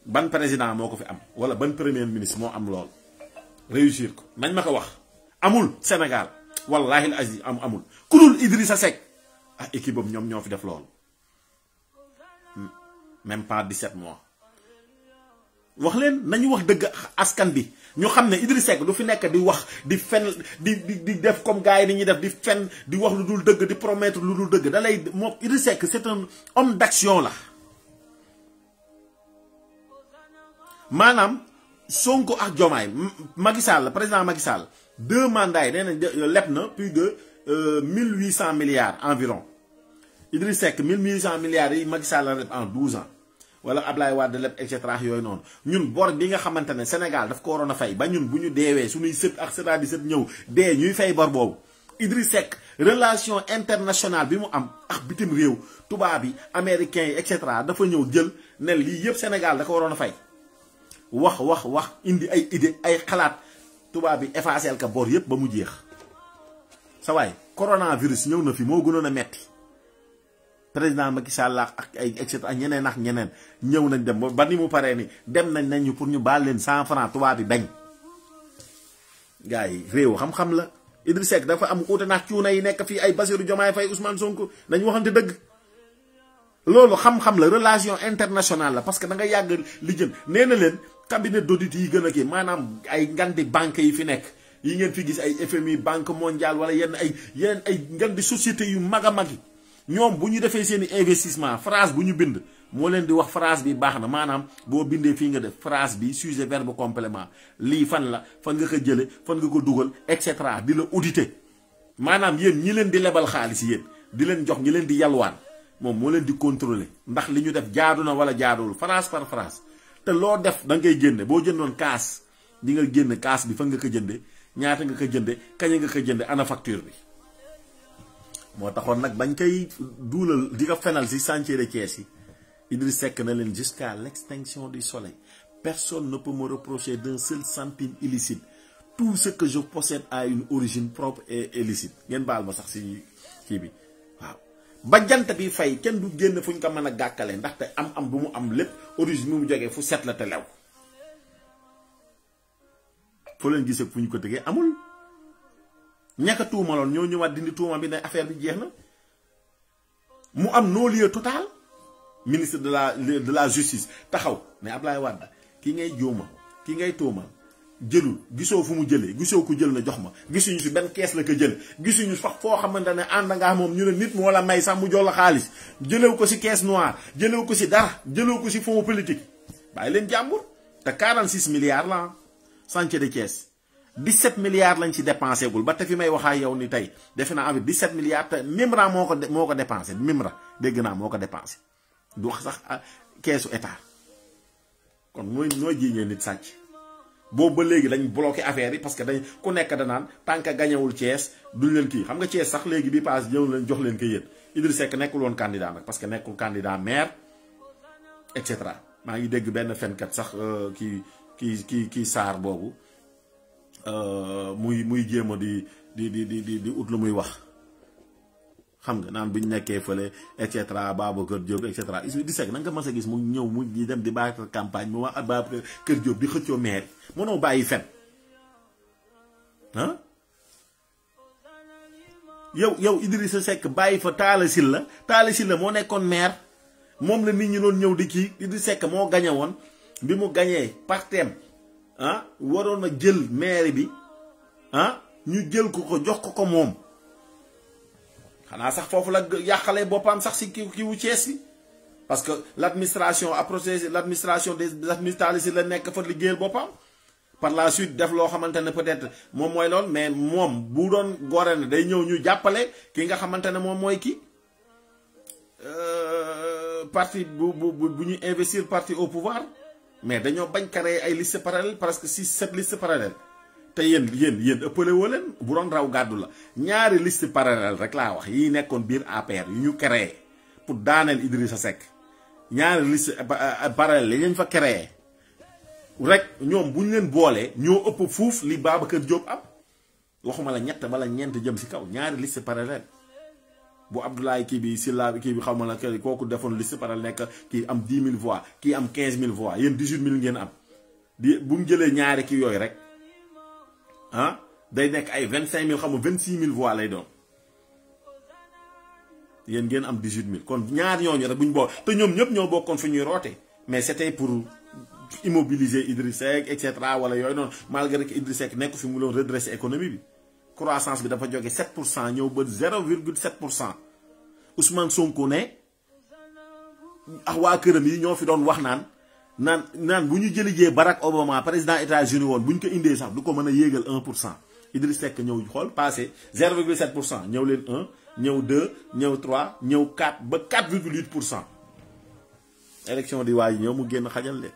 ban président moo ko fi am wala ban premier ministre moo am lool réussir ko nañ ma ko wax. amul Sénégal wallahi al-azim amul ku dul Idrissa Seck ah équipe am ñoom ñoo fi def loolu même pas 17 mois. wax leen nañu wax dëgg askan bi ñu xam ne Idrissa Seck du fi nekk di wax di fen di def comme gars yi ni ñuy def di fen di wax lu dul dëgg di promettre lu dul dëgg da lay moom Idrissa Seck c'est un homme d'action la. maanaam Sonko ak Diomaye Macky Sall président Macky Sall 2 mandats yi nee nañ leb na plus de 1800 milliards environ. Idrissa Seck 1800 milliards yi Macky Sall la leb en 12 ans. wala Ablaye Wade lépp et cetera yooyu noonu ñun bor bi nga xamante ne Sénégal daf ko waroon a fay ba ñun bu ñu deewee suñuy sët ak sëtaat di sët ñëw dee ñuy fay bor boobu. Idrissa Seck relation internationale bi mu am ak bitim réew tubaab yi américains yi et cetera dafa ñëw jël ne lii yëpp Sénégal da ko waroon a fay. wax indi ay idée ay xalaat tubaab bi effacé ka bor yëpp ba mu jeex. sa waay coronavirus ñëw na fi moo gënoon a metti. président Macky Sall ak ay et cetera ñeneen ak ñeneen ñëw nañ dem ba ni mu paree ni dem nañ ñu pour ñu baal leen 100 francs tubaab bi bañ. gars yi réew xam-xam la Idrissa Seck dafa am uute nax cuuna yi nekk fii ay Bassirou Diomaye Faye Ousmane Sonko nañu waxante dëgg. loolu xam-xam la relation internationale la parce que da nga yàgg li jën nee na leen cabinet d'audit yi gën a kii maanaam ay ngandi banque yi fi nekk yi ngeen fi gis ay FMI banque mondiale wala yenn ay ngandi société yu mag a mag yi. ñoom bu ñu defee seen i investissement phrase bu ñu bind moo leen di wax phrase bi baax na maanaam boo bindee fii nga def phrase bi sujet verbe complément lii fan la fan nga ko jële fan nga ko dugal et cetera di la auditer maanaam yéen ñi leen di lebal xaalis yéen di leen jox ñi leen di yalwaan moom moo leen di contrôler ndax li ñu def jaadu na wala jaaduwul phrase par phrase te loo def da ngay génne boo jëndoon kaas di nga génne kaas bi fan nga ko jënde ñaata nga ko jënde kañ nga ko jënde ana facture bi. moo taxoon nag bañ koy duulal di ko fenal si chantier de Thiès yi Idrissa Seck na leen jusqu'à l'extinction du soleil personne ne peut me reprocher d'un seul centime illicite tout ce que je possède a une origine propre et illicite ngeen baal ma sax si kii bi waaw ba jant bi fay kenn du génn fu ñu ko mën a gàkkale ndaxte am bu mu am lépp origine bi mu jógee fu set la te lew foo leen gisee fu ñu ko tëgee amul. ñaka tuumaloon ñoo ñëwaat dindi tuuma bi ne affaire bi jeex na mu am non-lieu total ministre de la justice taxaw ne Ablaye Wade ki ngay jóoma ki ngay tuumal jëlul gisoo fu mu jëlee gisoo ko jël na jox ma gisuñu si benn kees la ko jël gisuñu sax foo xamante ne ànd ngaa moom ñu ne nit moo la may sax mu jox la xaalis jëlew ko si caisse noire jëlew ko si dara jëlew ko si fonds politique bàyyi leen jàmbur te 46 milliards la chantier de Thiès 17 milliards lañ ci dépensé gul ba te fi may waxaa yow ni tey defe naa am 17 milliards te Mimra moo ko dépensé Mimra dégg naa moo ko dépensé du wax sax keesu état kon mooy nooy jiiñee nit sàcc boobu ba léegi dañ bloqué affaire yi parce que dañ ku nekk danaan tant que gañewul Thiès duñ leen kii xam nga Thiès sax léegi bi paase ñëw leen jox leen ko yéen Idrissa Seck nekkul woon candidat nag parce que nekkul candidat maire et cetera maa ngi dégg benn fenkat sax kii Sarr boobu muy jéem a di ut lu muy wax xam nga naan bu ñu nekkee fële et cetera Babacar Diop et cetera Idrissa Seck na nga mas a gis mu ñëw mu dem di baax campagne mu wax Babacar Diop di xëccoo maire mënoo bàyyi fen ah yow Idrissa Seck bàyyi fa Talla Sylla moo nekkoon maire moom la nit ñi doon ñëw di kii Idrissa Seck moo gañe woon bi mu gañee partem waroon a jël maire bi ñu jël ko jox ko moom xanaa sax foofu la yàqalee boppam sax si kii wu Thiès bi parce que l'administration approché l'administration des administrateurs la nekk fa liggéeyal boppam par la suite def loo xamante ne peut-être moom mooy lool mais moom bu doon gore ne day ñëw ñu jàppale ki nga xamante ne moom mooy kii parti bu ñu investir parti au pouvoir mais dañoo bañ créer ay liste parallèle parce que 6-7 liste parallèle te yéen ëppale woo leen bu doon raw gàddu la ñaari liste parallèle rek laa wax yi nekkoon biir APR yu ñu créé pour daaneel Idrissa Seck ñaari liste parallèle yi ñu fa créé rek ñoom bu ñu leen boolee ñoo ëpp fuuf li Babacar Diop am waxuma la ñett wala ñeent jëm si kaw ñaari liste parallèle bu Abdoulaye kii bi Sylla kii bi xaw ma la kooku defoon liste parallèle nekk kii am 10 000 voix kii am 15 000 voix yéen 18 000 ngeen am di bu mu jëlee ñaari kii yooyu rek ah day nekk ay 25 000 xam nga 26 000 voix lay doon yéen ngeen am 18 000 kon ñaar ñooñu rek bu ñu boo te ñoom ñëpp ñoo bokkoon fi ñuy roote mais c'était pour immobiliser Idrissa Seck et cetera wala yooyu noonu malgré que Idrissa Seck nekk fi mu doon redresser économie bi. croissance bi dafa jóge 7% ñëw ba 0,7% Ousmane Sonko ne ak waa këram yi ñoo fi doon wax naan bu ñu jëlijee Barack Obama président États-Unis woon bu ñu ko indee sax du ko mën a yéegal 1%. Idriss Seck ñëw xool passé 0,7% ñëw leen 1 ñëw 2 ñëw 3 ñëw 4 ba 4,8%. élection di waay ñëw mu génn xajal leen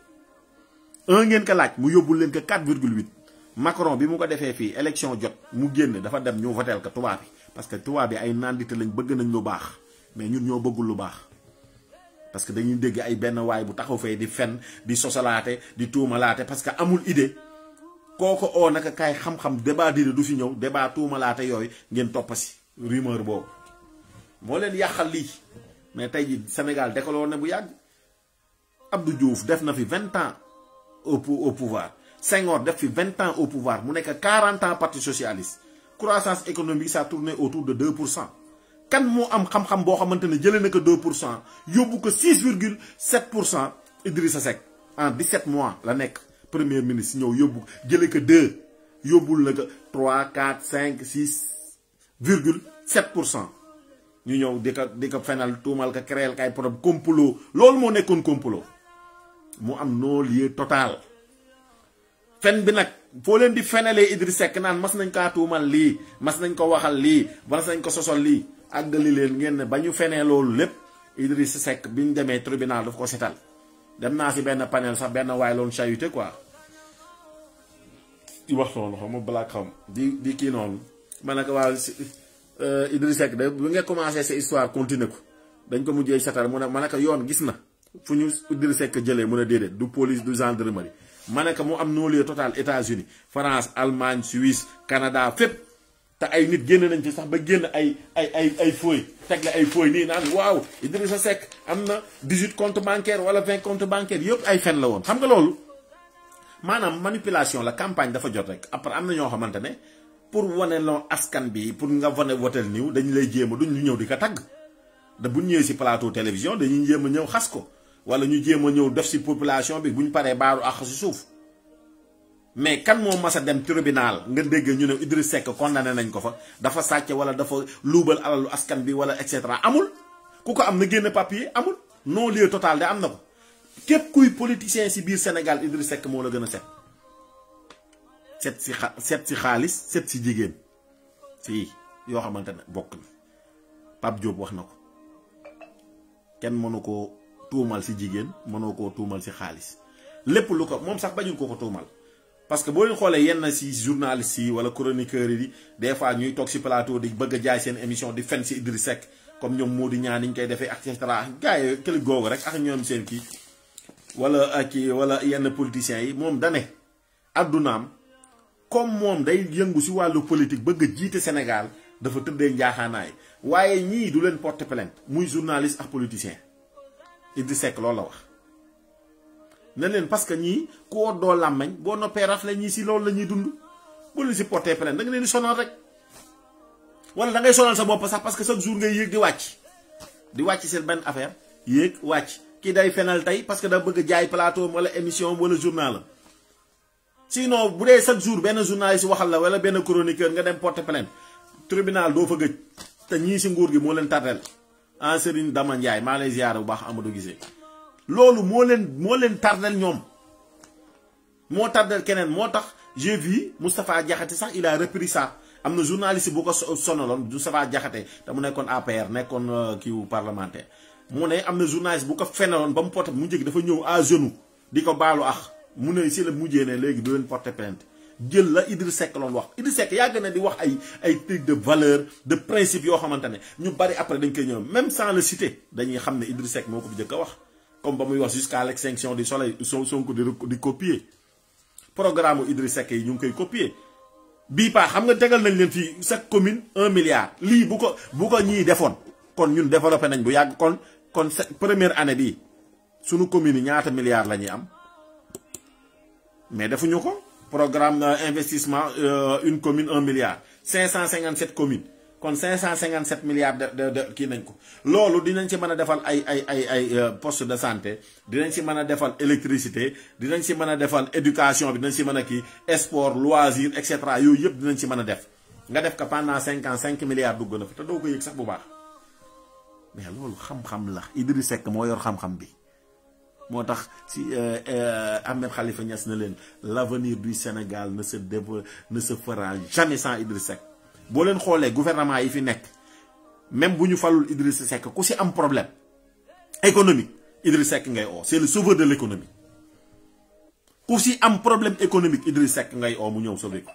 1 ngeen ko laaj mu yóbbul leen ko 4,8. Macron bi mu ko defee fii élection jot mu génn dafa dem ñu votel ko tubaab bi parce que tubaab bi ay nandite lañ bëgg nañ lu baax mais ñun ñoo bëggul lu baax parce que dañuy dégg ay benn waay bu taxaw fee di fen di sosalaate di tuumalaate parce que amul idée kooko oo naka kaay xam-xam débat d'idée du fi ñëw débat tuumalaate yooyu ngeen toppasi rumeur boobu moo leen yàqal lii mais tey ji Sénégal décoloo ne bu yàgg Abdou Diouf def na fi 20 ans au pouvoir Senghor def fi 20 ans au pouvoir mu nekk 40 ans parti socialiste croissance économique ça tournait autour de 2%. kan moo am xam-xam boo xamante ne jëlee na ko 2% yóbbu ko 6,7% Idrissa Seck en 17 mois la nekk premier ministre ñëw yóbbu jëlee ko 2 yóbbul na ko 3 4 5 6,7%. ñu ñëw di ko fenal tuumal ko créer kay problème complot loolu moo nekkoon complot mu am non-lieu total. fen bi nag foo leen di fenalee Idrissa Seck naan mas nañ kaa tuumal lii mas nañ ko waxal lii mas nañ ko sosol lii àggali leen ngeen ne ba ñu fenee loolu lépp Idrissa Seck bi ñu demee tribunal daf ko setal dem naa si benn panel sax benn waay loon chahuté quoi di wax noonu xam ma balaa xam di kii noonu ma ne ko waaw Idrissa Seck de bu nga commencé sa histoire continuer ko dañ ko mujjee setal mu ne ma ne ko yoon gis na fu ñu Idrissa Seck jëlee mu ne déedéet du police du gendarmerie ma ne ko mu am non-lieu total États-Unis France Allemagne Suisse Canada fépp te ay nit génn nañ ci sax ba génn ay feuilles teg la ay feuilles nii naan waaw Idrissa Seck am na 18 comptes bancaires wala 20 comptes bancaires yëpp ay fen la woon. xam nga loolu maanaam manipulation la campagne dafa jot rek après am na ñoo xamante ne pour wane loo askan bi pour nga wane wotel niw dañu lay jéem a duñ ñu ñëw di ko tagg da bu ñëwee si plateau télévision dañuy jéem a ñëw xas ko. wala ñu jéem a ñëw def ci population bi bu ñu paree baaru ak ci suuf mais kan moo mas a dem tribunal nga dégg ñu ne Idriss Seck condamné nañ ko fa dafa sàcc wala dafa luubal alalu askan bi wala et cetera amul ku ko am na génn papier amul non-lieu total de am na ko képp kuy politicien ci biir Sénégal Idriss Seck moo la gën a set ci xaalis set ci jigéen si yoo xamante ne bokk na Pape Diop wax na ko kenn mënu ko tuumal si jigéen mënoo koo tuumal si xaalis lépp lu ko moom sax bañul ko tuumal parce que boo leen xoolee yenn si journalistes yi wala chroniqueurs yi des fois ñuy toog si plateau di bëgg a jaay seen émission di fen si Idriss Seck comme ñoom moo di ñaan niñ koy defee et cetera gars yi këli googu rek ak ñoom seen kii wala kii wala yenn politiciens yi moom dane addunaam comme moom day yëngu si wàllu politique bëgg a jiite Sénégal dafa tëddee njaaxaanaay waaye ñii du leen porter plainte muy journaliste ak politicien Idriss Seck loolu la wax ne leen parce que ñii ku woddoo làmmeñ boo noppee rafle ñii si loolu la ñuy dund boo leen si porter plainte da nga leen di sonal rek wala da ngay sonal sa bopp sax parce que chaque jour ngay yéeg di wàcc seen benn affaire yéeg wàcc kii day fenal tey parce que da bëgg jaay plateau wala émission wala journal sinon bu dee chaque jour benn journaliste waxal la wala benn chroniqueur nga dem porter plainte tribunal doo fa gëj te ñii si nguur gi moo leen tardel en Serigne Dama Ndiaye maa lay ziar bu baax Amadou Gisé loolu moo leen tardel ñoom moo tardel keneen moo tax j'ai vu Moustapha Diakhaté sax il a repris ça am na journaliste bu ko sonaloon Moustapha Diakhaté te mu nekkoon APR nekkoon kiiwu parlementaire mu ne am na journaliste bu ko fenaloon ba mu porté mu njëkk dafa ñëw à genoux di ko baalu ax mu ne si la mujjee ne léegi du leen porter plainte jël la Idriss Seck loon wax Idriss Seck yàgg na di wax ay trucs de valeur de principe yoo xamante ne ñu bari après dañ koy ñëw même sans le citer dañuy xam ne Idriss Seck moo ko fi jëkk a wax comme ba muy wax jusqu'à l'extinction du soleil Sonko di copier programme Idriss Seck yi ñu ngi koy copier bii paa xam nga tegal nañ leen fii chaque commune 1 milliard lii bu ko ñii defoon kon ñun développé nañ bu yàgg kon première année bii sunu commune yi ñaata milliards la ñuy am mais defuñu ko programme investissement une commune 1 milliard 557 communes kon 557 milliards de kii nañ ko loolu dinañ ci mën a defal ay poste de santé dinañ ci mën a defal électricité dinañ ci mën a defal éducation bi dinañ ci mën a kii sport loisir et cetera yooyu yëpp dinañ ci mën a def nga def ko pendant 5 ans 5 milliards dugg na fi te doo ko yëg sax bu baax mais loolu xam-xam la Idriss Seck moo yor xam-xam bi moo tax si Ahmed Khalifa Niass na leen l'avenir du Sénégal ne se fera jamais sans Idriss Seck boo leen xoolee gouvernement yi fi nekk même bu ñu falul Idriss Seck ku si am problème économique Idriss Seck ngay oo c'est le sauveur de l'économie ku si am problème économique Idriss Seck ngay oo mu ñëw sauver ko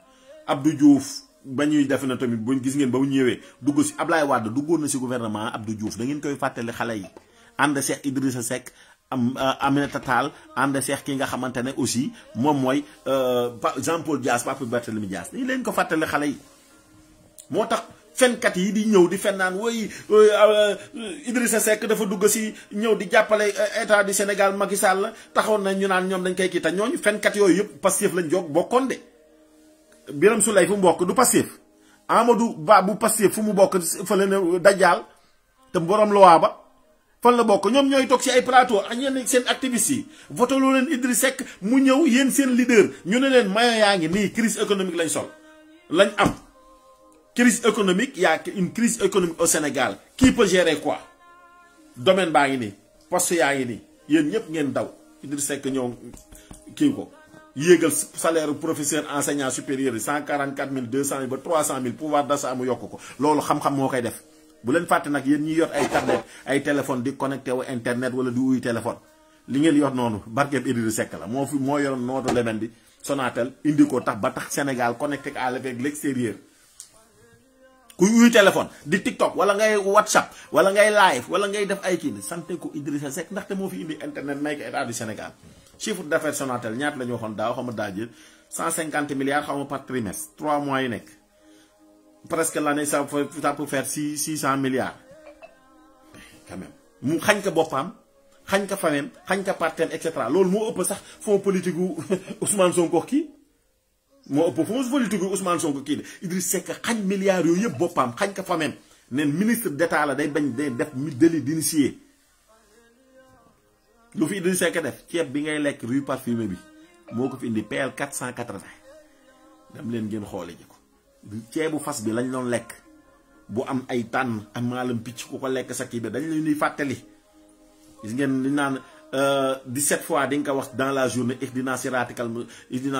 Abdou Diouf ba ñuy def na tamit buñ gis ngeen ba mu ñëwee dugg si Ablaye Wade duggoon na si gouvernement Abdou Diouf da ngeen koy fàttali xale yi ànd Cheikh Idrissa Seck Aminata Tall ànd Cheikh ki nga xamante ne aussi moom mooy Jean-Paul Dias Papa Barthélémy Dias dañu leen ko fàttali xale yi moo tax fenkat yi di ñëw di fen naan woy Idrissa Seck dafa dugg si ñëw di jàppale état du Sénégal Macky Sall taxawoon na ñu naan ñoom dañ koy kii te ñooñu fenkat yooyu yëpp Pastef lañ jóg bokkoon de Birame Souleye fu mu bokk du Pastef Amadou Ba bu Pastef fu mu bokk fële ne Dajjal te borom loi ba fan la bokk ñoom ñooy toog ci ay plateau ak ñenn seen activistes yi voté loo leen Idriss Seck mu ñëw yéen seen leader ñu ne leen mayo yaa ngi nii crise économique lañ sol lañ am crise économique y a une crise économique au Sénégal qui peut gérer quoi domaine baa ngi nii poste yaa ngi nii yéen ñëpp ngeen daw Idriss Seck ñëw kii ko yéegal salaire professeur enseignant supérieur yi 144 200 ba 300 000 pouvoir d'achat mu yokk ko loolu xam-xam moo koy def bu leen fàtte nag yéen ñi yor ay tablette ay téléphone di connecté wu internet wala di wuy téléphone li ngeen yor noonu barkeeb Idriss Seck la moo yor nootu lemen di Sonatel indi ko tax ba tax Sénégal connecté avec l'extérieur kuy wuy téléphone di TikTok wala ngay WhatsApp wala ngay live wala ngay def ay kii santé ko Idriss Seck ndaxte moo fi indi internet may ko état du Sénégal chiffre d'affaires Sonatel ñaata la ñu waxoon daaw xam nga daa jël 150 milliards xam nga par trimestre 3 mois yi nekk presque l'année ça peut faire 600 milliards quand même mu xañ ko boppam xañ ko famem xañ ko parten et cetera loolu moo ëpp sax fonds politique gu Ousmane Sonko kii moo ëpp fonds politique gu Ousmane Sonko kii de Idriss Seck xañ milliards yooyu yëpp boppam xañ ko famem neen ministre d'état la day bañ day def délit d'initié lu fi Idriss Seck def ceeb bi ngay lekk rue parfumé bi moo ko fi indi PL 480 dem leen ngeen xoole ji ko ceebu fas bi lañ doon lekk bu am ay tànn am maalam picc ku ko lekk sa kii bi dañ leen di fàttali gis ngeen li naan 17 fois di nga ko wax dans la journée ihdina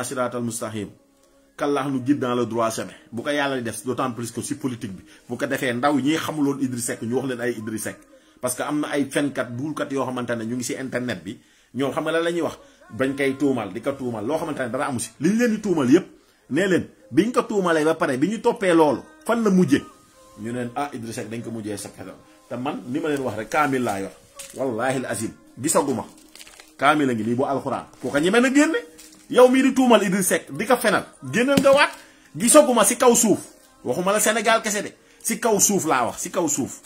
siratal mustaqim kallax nu guide dans le droit chemin bu ko yàlla di def d'autant plus que si politique bi bu ko defee ndaw ñi xamuloon Idriss Seck ñu wax leen ay Idriss Seck parce que am na ay fenkat duulkat yoo xamante ne ñu ngi si internet bi ñoom xam nga lan la ñuy wax bañ koy tuumal di ko tuumal loo xamante ne dara amu si li ñu leen di tuumal yépp nee leen biñ ko tuumalee ba pare bi ñu toppee loolu fan la mujje ñu neen Idriss Seck dañ ko mujjee sa xetal te man ni ma leen wax rek kaamil laa yor wallahi al azim gisaguma kaamil a ngi nii bu alxuraan koo ko ñemee na génne yow mii di tuumal Idriss Seck di ko fenal génneel nga waat gisaguma si kaw suuf waxuma la Sénégal kese de si kaw suuf laa wax si kaw suuf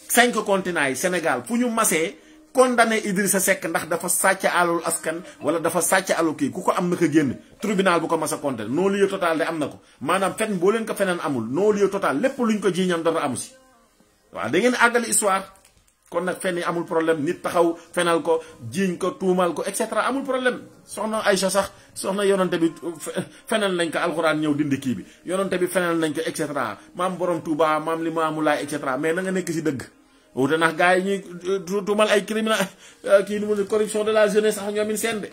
5 continents yi Sénégal fu ñu masee condamné Idrissa Seck ndax dafa sàcc alul askan wala dafa sàcc alu kii ku ko am na ko génn tribunal bu ko mas a condamné non-lieu total de am na ko maanaam fen boo leen ko feneen amul non-lieu total lépp luñ ko jiiñam dara amu si waaw da ngeen àggali histoire kon nag fen yi amul problème nit taxaw fenal ko jiiñ ko tuumal ko et cetera amul problème soxna Aïcha sax soxna yonante bi fenal nañ ko alxuraan ñëw dindi kii bi yonante bi fenal nañ ko et cetera maam borom Touba maam Limaamu Laay et cetera mais na nga nekk si dëgg wute ndax gars yi ñuy tuumal ay criminel kii nu mu corruption de la jeunesse sax ñoomin seen de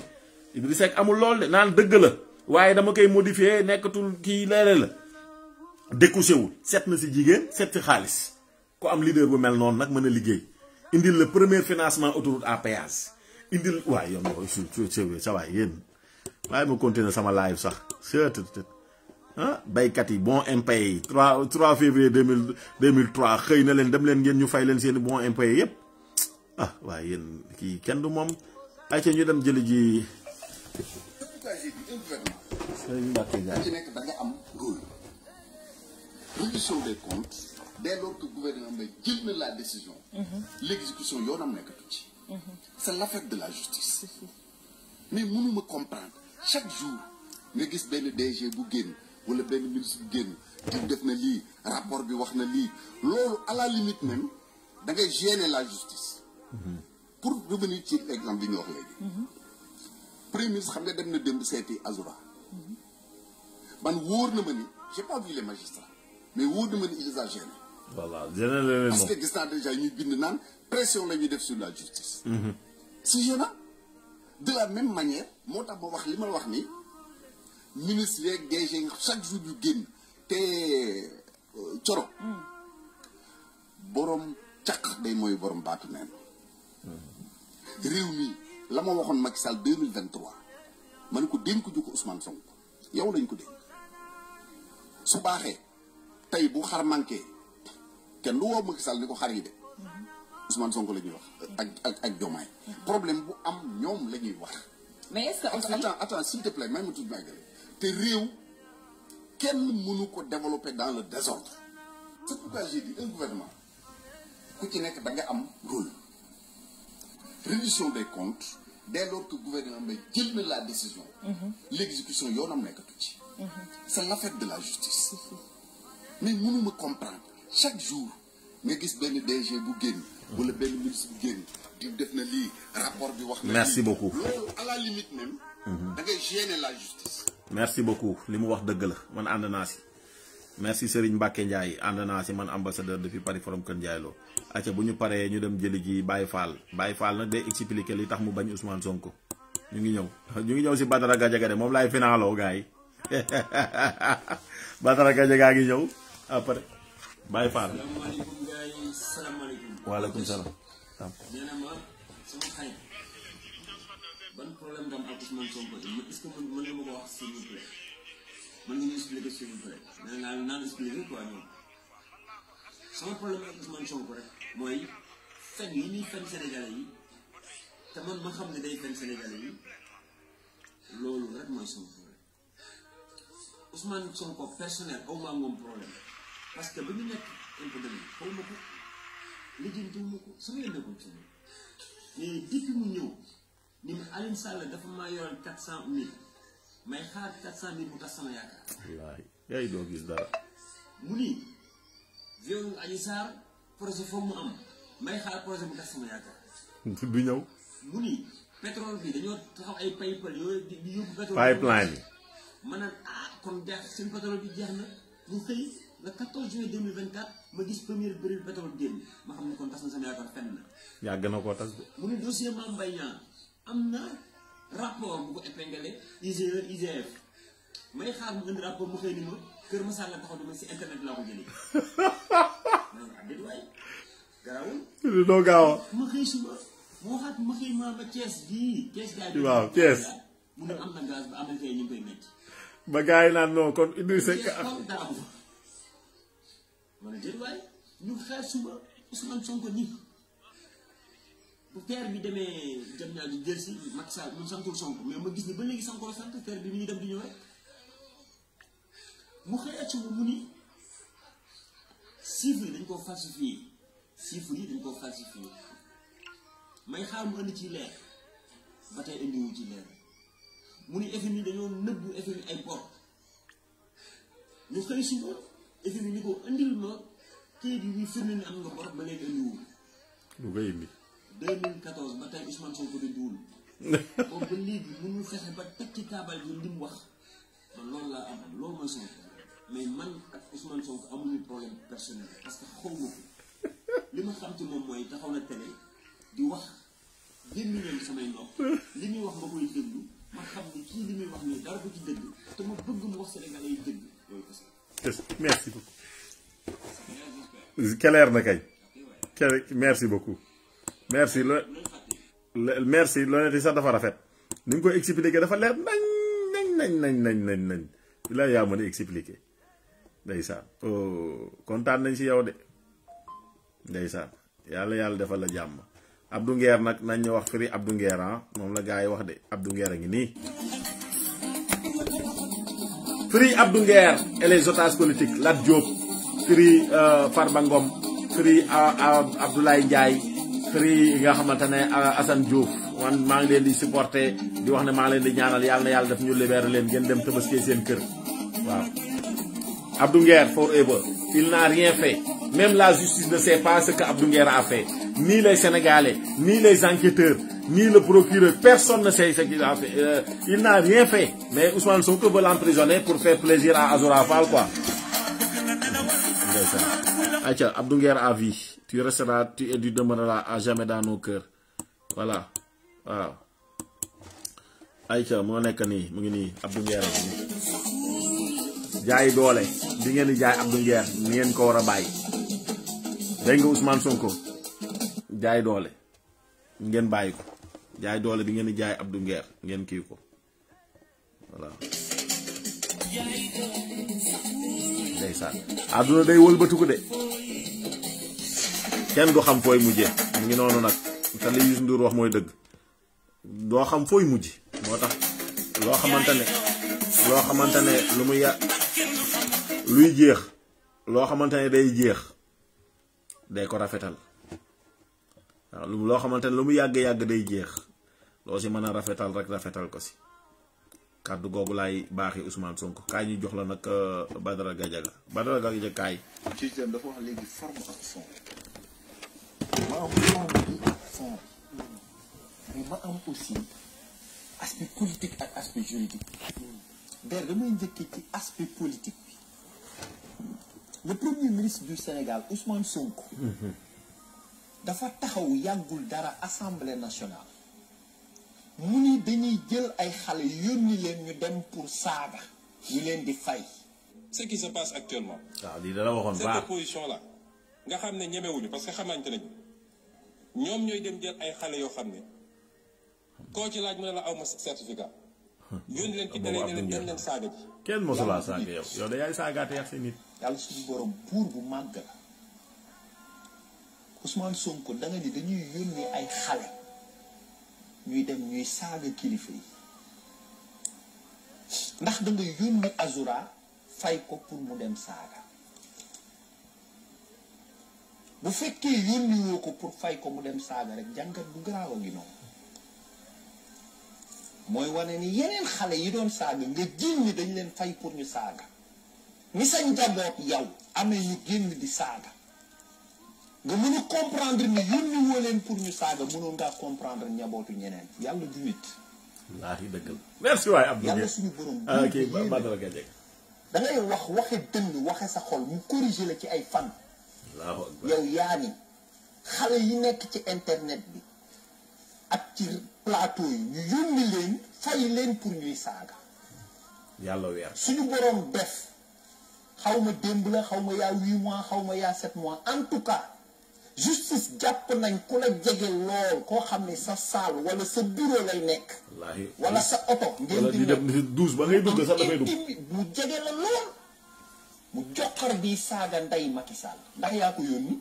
Idriss Seck amul lool de naan dëgg la waaye dama koy modifier nekkatul kii leere la découché wul set na si jigéen set si xaalis ku am leader bu mel noonu nag mën a liggéey indil le premier financement autoroute à péage indil waay yow sa waay yéen waaye ma continuer sama live sax ah baykat yi bon impayé 3 février 2003 xëy na leen dem leen ngeen ñu fay leen seen bon impayé yépp ah waaye yéen kii kenn du moom ay ca ñu dem jëli ji ci nekk da nga am rôle réduction des comptes dès lors que le gouvernement jël na la décision l'exécution yoonam nekkatu ci c'est l'affaire de la justice mais mënuma comprendre chaque jour nga gis benn DG bu génn wala benn ministre bu génn diw def na lii rapport bi wax na lii loolu à la limite même da ngay gêner la justice pour revenir ci exemple bi ñu wax léegi premier ministre xam nga dem na démb seeti Azura man wóor na ma ni j'ai pas vu les magistrats mais wóor na ma ni il les a gênés. voilà gêné parce que gis naa déjà ñuy bind naan pression la ñuy def sur la justice. c'est gênant de la même manière moo tax ma wax li ma wax ni ministre yeeg DG chaque jour yu génn te coro borom caq day mooy borom baatu neen réew mi la ma waxoon Macky Sall 2023 ma ne ko dénk ju ko Ousmane Sonko yow lañ ko dénk su baaxee tey bu xar manqué kenn lu woo Macky Sall ni ko xar yi de Ousmane Sonko la ñuy wax ak Diomaye problème bu am ñoom la ñuy wax. mais est-ce que aussi attends s'il te plaît may ma tudd maagale te réew kenn mënu ko développer dans le désordre. c'est pourquoi j'ai dit un gouvernement ku ci nekk da nga am rôle réduction des comptes dès lors que le gouvernement jël na la décision l'exécution yoonam nekkatu ci c'est l'affaire de la justice mais mënuma comprendre chaque jour nga gis benn DG bu génn wala benn ministre bu génn di def na lii rapport bi wax na merci beaucoup loolu à la limite même da ngay gêner la justice. merci beaucoup li mu wax dëgg la man ànd naa si merci Serigne Mbacke Ndiaye ànd naa si man ambassadeur depuis Paris Forum Kër Ndiaye Lo acca bu ñu paree ñu dem jëli ji Baye Fall nag day expliquer li tax mu bañ Ousmane Sonko ñu ngi ñëw si Badara Gadiaga de moom laay finaaloo gars yi Badara Gadiaga ngi ñëw après Baye Fall. salaamaaleykum gars yi salaamaaleykum. waaleykum salaam. nee na ma sama xarit ban problème nga am ak Ousmane Sonko est-ce que mën nga ma ko wax s'il vous plaît mën nga ñu expliquer s'il vous plaît nee naa naan expliquer quoi ñoom sama problème ak Ousmane Sonko rek mooy fen yi ñuy fen Sénégalais yi te man ma xam ne day fen Sénégalais yi loolu rek mooy sama problème Ousmane Sonko personnel aw ma moom problème parce que ba ñu nekk impôt xaw ma ko lijjantiwuma ko sama yoon nekkul ci moom mais depuis mu ñëw ni ma Alioune Sall dafa maa yoral 400 000 may xaar 400 000 mu tax sama yaakaar. wallaahi yaay doo gis dara. mu ni violu Adji Sarr projet foofu mu am may xaar projet mu tax sama yaakaar. du ñëw. mu ni pétrole bi dañoo taxaw ay pipeline yooyu di yóbbu pétrole. pipeline yi. ma naan kon jeex seen pétrole bi jeex na mu xëy le 14 juillet 2024 ma gis première baril pétrole génn ma xam ne kon tas na sama yaakaar fenn na. yàgg na koo tas de. mu ne dossier Mame Mbaye Niang am na rapport bu ko épinglé IGF may xaar mu indi rapport mu xëy ni ma Kër Masar la taxaw di ma si internet laa ko jëlee. ma ne ko waay garawul. doo gaaw a. ma xëy suba mu waxaat ma xëy ma Thiès gii. Thiès gars yi waaw Thiès. mu ne am na gaz ba américain yi ñu ngi koy métti. ba gars yi naan non kon Idrissa Seck ma ne déet waay ñu xeer suba Ousmane Sonko nii bu teer bi demee jëm ñaa di jël si Macky Sall mu santul Sonko mais ma gis ni ba léegi Sonko la sant teer bi mi ngi dem di ñëw rek mu xëyaat suba mu ni chiffres yi dañ koo falsifié may xaar mu indi ci leer ba tey indiwu ci leer mu ni FMI dañoo nëbbu FMI ay bor ñu xëy suba FMI ni ko indil ma kayit yi firnde ni am nga bor ba léegi indiwul. lu koy indi. 2014 ba tey Ousmane Sonko dindiwul. boobu ba léegi mënul fexe ba teg ci taabal bi li mu wax man loolu laa am loolu mooy sama problème mais man ak Ousmane Sonko amuñu problème personnel parce que xaw ma ko li ma xam ci moom mooy taxaw na télé di wax génn ñoom samay nopp li muy wax ma koy déglu ma xam ni kii li muy wax nii dara ko ci dëgg te ma bëgg mu wax Sénégalais yi dëgg loolu kese. merci beaucoup. clair na kay. merci beaucoup. merci merci l'honnêteté sax dafa rafet ni nga koy expliquer dafa leer nañ la yaa mën a expliquer ndeysaan kontaan nañ si yow de ndeysaan yàlla defal la jàmm. Abdou Nguer nag nañ ñu wax firi Abdou Nguer moom la gars yi wax de Abdou Nguer a ngi nii. Free Abdou Nguer et les otages politiques Lat Diop free Farba Ngom free Abdoulaye Ndiaye free nga xamante ne Assane Diouf man maa ngi leen di supporter di wax ne maa ngi leen di ñaanal yàlla na yàlla def ñu libérer leen ngeen dem tabaskee seen kër waaw. Abdou Nguer forever il n'a rien fait même la justice ne sait pas ce que Abdou Nguer a fait ni les Sénégalais ni les enquêteurs ni le procureur, personne ne sait ce qu'il a fait. Il n'a rien fait. Mais Ousmane Sonko veut l'emprisonner pour faire plaisir à Azoura Fall, quoi. Aïcha, Abdou Nguer à vie. Tu resteras, tu demeureras à jamais dans nos cœurs. Voilà. Waaw. Aïcha, moo nekk nii mu ngi nii Abdou Nguer ak nii. Jaay doole bi ngeen di jaay Abdou Nguer ni ngeen ko war a bàyyi. Dégg nga Ousmane Sonko jaay doole ngeen bàyyi ko. jaay doole bi ngeen di jaay Abdou Nguer ngeen kii ko voilà. ndeysaan àdduna day wëlbatu ko de kenn du xam fooy mujjee mu ngi noonu nag te li Youssou Ndour wax mooy dëgg doo xam fooy mujj moo tax loo xamante ne lu muy luy jeex loo xamante ne day jeex day ko rafetal waaw loo xamante ne lu mu yàgg day jeex loo si mën a rafetal rek rafetal ko si kàddu googu laay baaxee Ousmane Sonko kaay ñu jox la nag Badara Gadiaga kaay. ci dafa wax léegi forme ak fond ma am forme bi ak fond mais ma am aussi aspect politique ak aspect juridique d'ailleurs damay njëkkee ci aspect politique bi le premier ministre du Sénégal Ousmane Sonko. dafa taxaw yàggul dara assemblée nationale mu ni dañuy jël ay xale yónni leen ñu dem pour saaga ñu leen di fay. ce qui se passe actuellement. waaw lii dala waxoon cette opposition là nga xam ne ñemewuñu parce que xamante nañu ñoom ñooy dem jël ay xale yoo xam ne koo ci laaj mu ne la aw ma certificat. yónni leen ci télé ne leen dem leen saaga ji. kenn mosulaa saaga yow da yaay saagaate yàq si nit. yàlla suñu borom buur bu màgg la. Ousmane Sonko da nga ni dañuy yónnee ay xale ñuy dem ñuy saaga kilifa yi ndax da nga yónni Azoura fay ko pour mu dem saaga bu fekkee yónni woo ko pour fay ko mu dem saaga rek jàngat bu garaaw a ngi noonu mooy wane ni yeneen xale yi doon saaga nga jiñ ni dañ leen fay pour ñu saaga ni sa njaboot yow amee ñu génn di saaga nga mën a comprendre ni yónni woo leen pour ñu saaga mënoon ngaa comprendre njabootu ñeneen yàlla du nit. wallaahi dëgg la. merci waay Abdou Nguer yàlla suñu borom. ok Badara Gadiaga. da ngay waxe dënn waxe sa xol mu corriger la ci ay fan. yow yaa ni xale yi nekk ci internet bi ak ci plateau yi ñu yónni leen fay leen pour ñuy saaga. yàlla weer. suñu borom def xaw ma démb la xaw ma yaa 8 mois xaw ma yaa 7 mois en tout cas. justice jàpp nañ ku la jege lool koo xam ne sa salle wala sa bureau lay nekk. wala sa oto. ngeen di dem 12 ba ngay dugg sax dafay dugg. mu jege la lool mu joxar bi saaga ndey Macky Sall ndax yaa ko yónni.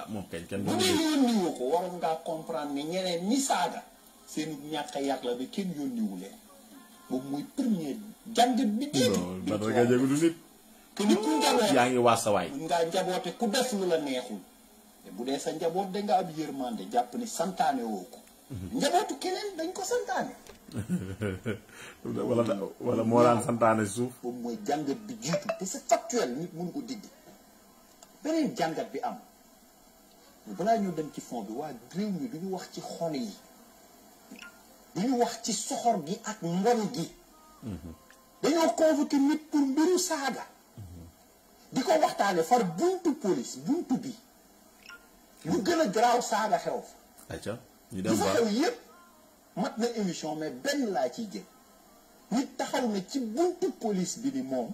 moom kenn bu dee yónni woo ko waroon ngaa comprendre ne ñeneen ñi saaga seen ñàkk a yàq la ba kenn yónniwu leen boobu muy premier jàngat bi. non Badara Gadiaga du nit. que ni ku njaboot yaa ngi waas sa waay. ngaa njaboote ku def lu la neexul. bu dee sa njaboot da nga am yërmande jàpp ni santaane woo ko. njabootu keneen dañ ko santaane. wala moo daan santaane suuf. boobu mooy jàngat bi jiitu te c'est factuel nit mënu ko digg beneen jàngat bi am balaa ñu dem ci fond bi waa réew mi du ñu wax ci xol yi du ñu wax ci soxor gi ak mbon gi. dañoo convoqué nit pour mbiru saaga. di ko waxtaane far buntu police buntu bi. lu gën a garaaw saaga xew fa. ayca ñu dem ba xew yépp mat na émission mais benn laa ciy jël nit taxaw na ci buntu police bi ni moom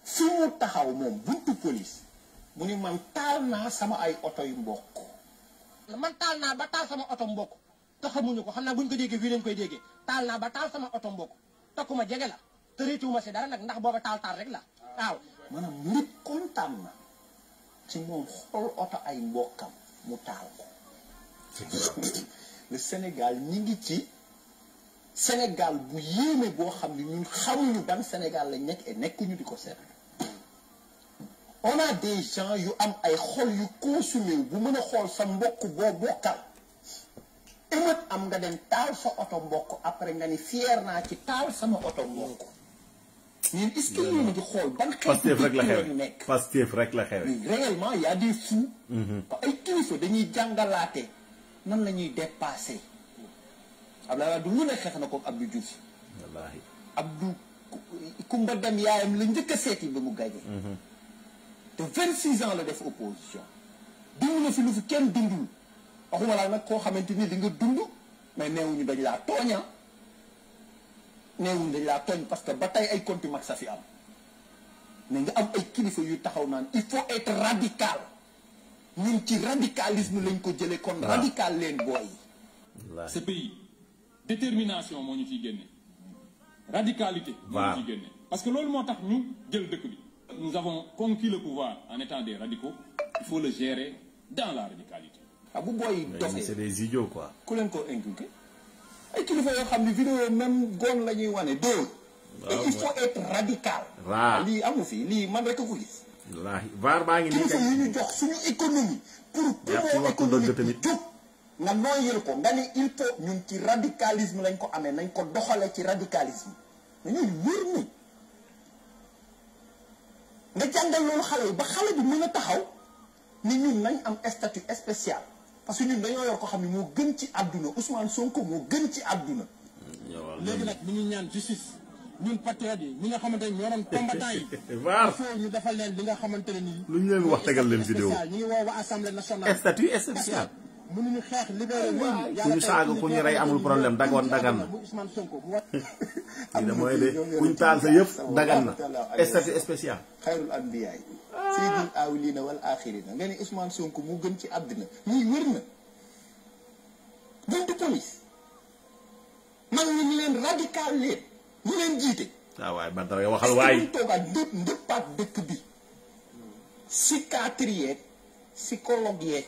fi mu taxaw moom buntu police mu ni man taal naa sama ay oto yu mbokk man taal naa ba taal sama oto mbokk te xamuñu ko xam naa buñ ko déggee fii lañ koy déggee taal naa ba taal sama oto mbokk te ku ma jege la te réccuwuma si dara nag ndax booba taal rek la waaw. maanaam nit kontaan na ci moom xool oto ay mbokkam mu taal ko. le Sénégal ñi ngi ci Sénégal bu yéeme boo xam ne ñun xamuñu ban Sénégal lañ nekk et nekkuñu di ko seet. on a des gens yu am ay xol yu consumé bu mën a xool sa mbokk boo bokkal émat am nga dem taal sa oto mbokk après nga ni fier naa ci taal sama oto mbokk. ñun est-ce que ñu di xool ban xeetu lañu nekk. Pastef rek la xewe. réellement y a des fous. ay kilifa dañuy jàngalaate nan la ñuy dépassé. Abdoulaye Wade lu ne xeex na ko Abdou Diouf. wallaahi Abdou Kumba dem yaayam la njëkk a seeti ba mu gañe. te 26 ans la def opposition. dund na fi lu fi kenn dundul. waxuma laa nag koo xamante ni di nga dund mais neewuñu dañ laa tooña. neewuñu dañ laa tooñ parce que ba tey ay contumace sa fi am. mais nga am ay kilifa yu taxaw naan il faut être radical. ñun ci radicalisme lañ ko jëlee kon radical leen booy. ce pays détermination moo ñu ciy génne. radicalité moo ñu ciy génne. parce que loolu moo tax ñu jël dëkk bi. nous avons conquis le pouvoir en étant des radicaux. il faut le gérer dans la radicalité. ah bu booy dofee c'est des idiots quoi. ku leen ko inculqué. ay kilifa yoo xam ne vidéo même goon la ñuy wane dóor. et il faut être radical. lii amu fi lii man rek a ko gis. wallaahi vaar baa ngi nii kilifa yi ñu jox suñu économie. pour promo économie bi jóg nga nooyal ko nga ni il faut ñun ci radicalisme lañ ko amee nañ ko doxale ci radicalisme dañuy wér ni nga jàngal loolu xale yi ba xale bi mën a taxaw ni ñun nañ am statut spécial parce que ñun dañoo yor ko xam ne moo gën ci àdduna Ousmane Sonko moo gën ci àdduna. léegi nag ñu ngi ñaan justice ñun patriotes yi ñi nga xamante ne ñoo doon combattant yi. vaar il faut ñu defal leen li nga xamante ne nii. lu ñu leen wax tegal leen vidéo. ñu ngi woo waa assemblée nationale. statut spécial. mënuñu xeex libéré nit ku ñu saaga ku ñu rey amul problème dagoon dagan na. bu Ousmane Sonko lii de mooy de kuñ taal sa yëpp dagan na statut spécial. xayrul anbiyaay sayyidul awwalina wal axirina nga ni Ousmane Sonko mu gën ci àddina ñuy wër na. buntu police man ñu leen radical leen ñu leen jiite. waaye man dara waxal waay. est-ce que toogaat ndëppaat dëkk bi psychiatre yeeg psychologue yeeg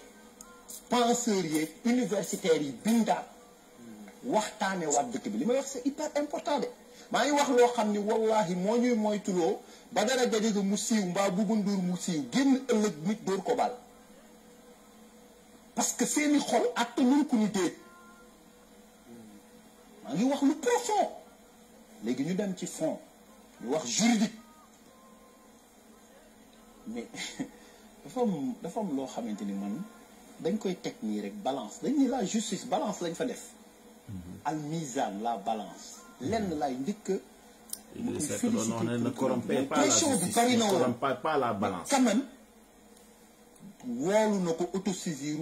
penseurs yeeg universitaires yi bindaat waxtaane waat dëkk bi li may wax c'est hyper important de maa ngi wax loo xam ni wallahi moo ñuy moytuloo ba dara jadiga mu siiw mbaa Bouba Ndour mu siiw génn ëllëg nit dóor ko bal parce que seeni xol atta nun ku ñu déet maa ngi wax lu profond léegi ñu dem ci fond ñu wax juridique mais dafa am loo xamante ni man dañ koy teg nii rek balance dañ ni la justice balance lañ fa def al mizan la balance lenn laay njëkk ne corrompez pas la justice, ne corrompez pas la balance. quand même woolu na ko autosaisir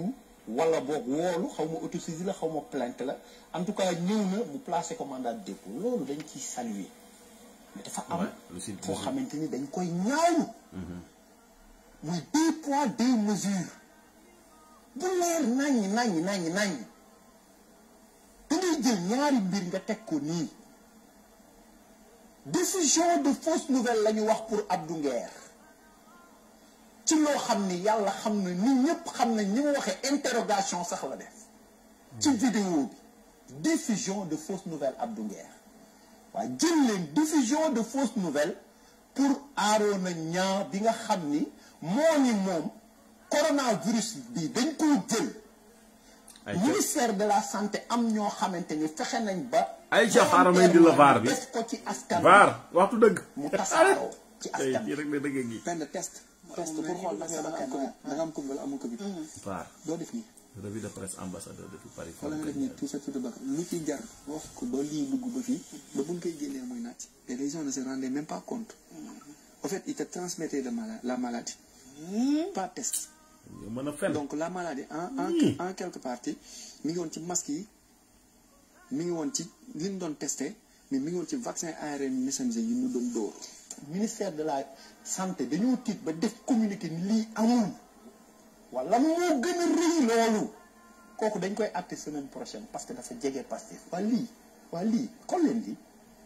wala boog woolu xaw ma autosaisir la xaw ma plainte la en tout cas ñëw na mu placé ko mandat de dépôt loolu dañ ciy saluer mais dafa am foo xamante ni dañ koy ñaawu muy 2 poids 2 mesures bu leer naññ dangay jël ñaari mbir nga teg ko nii diffusion de fausses nouvelles la ñu wax pour Abdou Nguer ci loo xam ni yàlla xam na ni ñëpp xam na ñi mu waxee interrogation sax la def ci vidéo bi diffusion de fausses nouvelles Abdou Nguer waaye jël leen diffusion de fausses nouvelles pour Arona Niang bi nga xam ni moo ni moom coronavirus bi dañ ko jël ministère de la santé am ñoo xamante ni fexe nañ ba ay ca xaaral may indi la vaar bi def ko ci askan vaar waxtu dëgg mu tasaaroo ci askan bi rek la dëgg gi benn test pour xool ndax da nga am Covid wala amu Covid vaar doo def nii revue de presse ambassadeur depuis Paris wala nga def nii tout ça tout de bakkan lu ci jar wax ko ba lii dugg ba fii ba buñ koy génnee muy naaj et les gens ne se rendaient même pas compte en fait ils te transmettaient la maladie pas test mën a fen donc la maladie en quelque partie mi ngi woon ci masque yi mi ngi woon ci li ñu doon testé mais mi ngi woon ci vaccin ARN messenger yi ñu doon dóor ministère de la santé dañoo tiit ba def communiqué ni lii amul wala moo gën a rëy loolu kooku dañ koy àtte semaine prochaine parce que dafa jege Pastef waa lii xool leen lii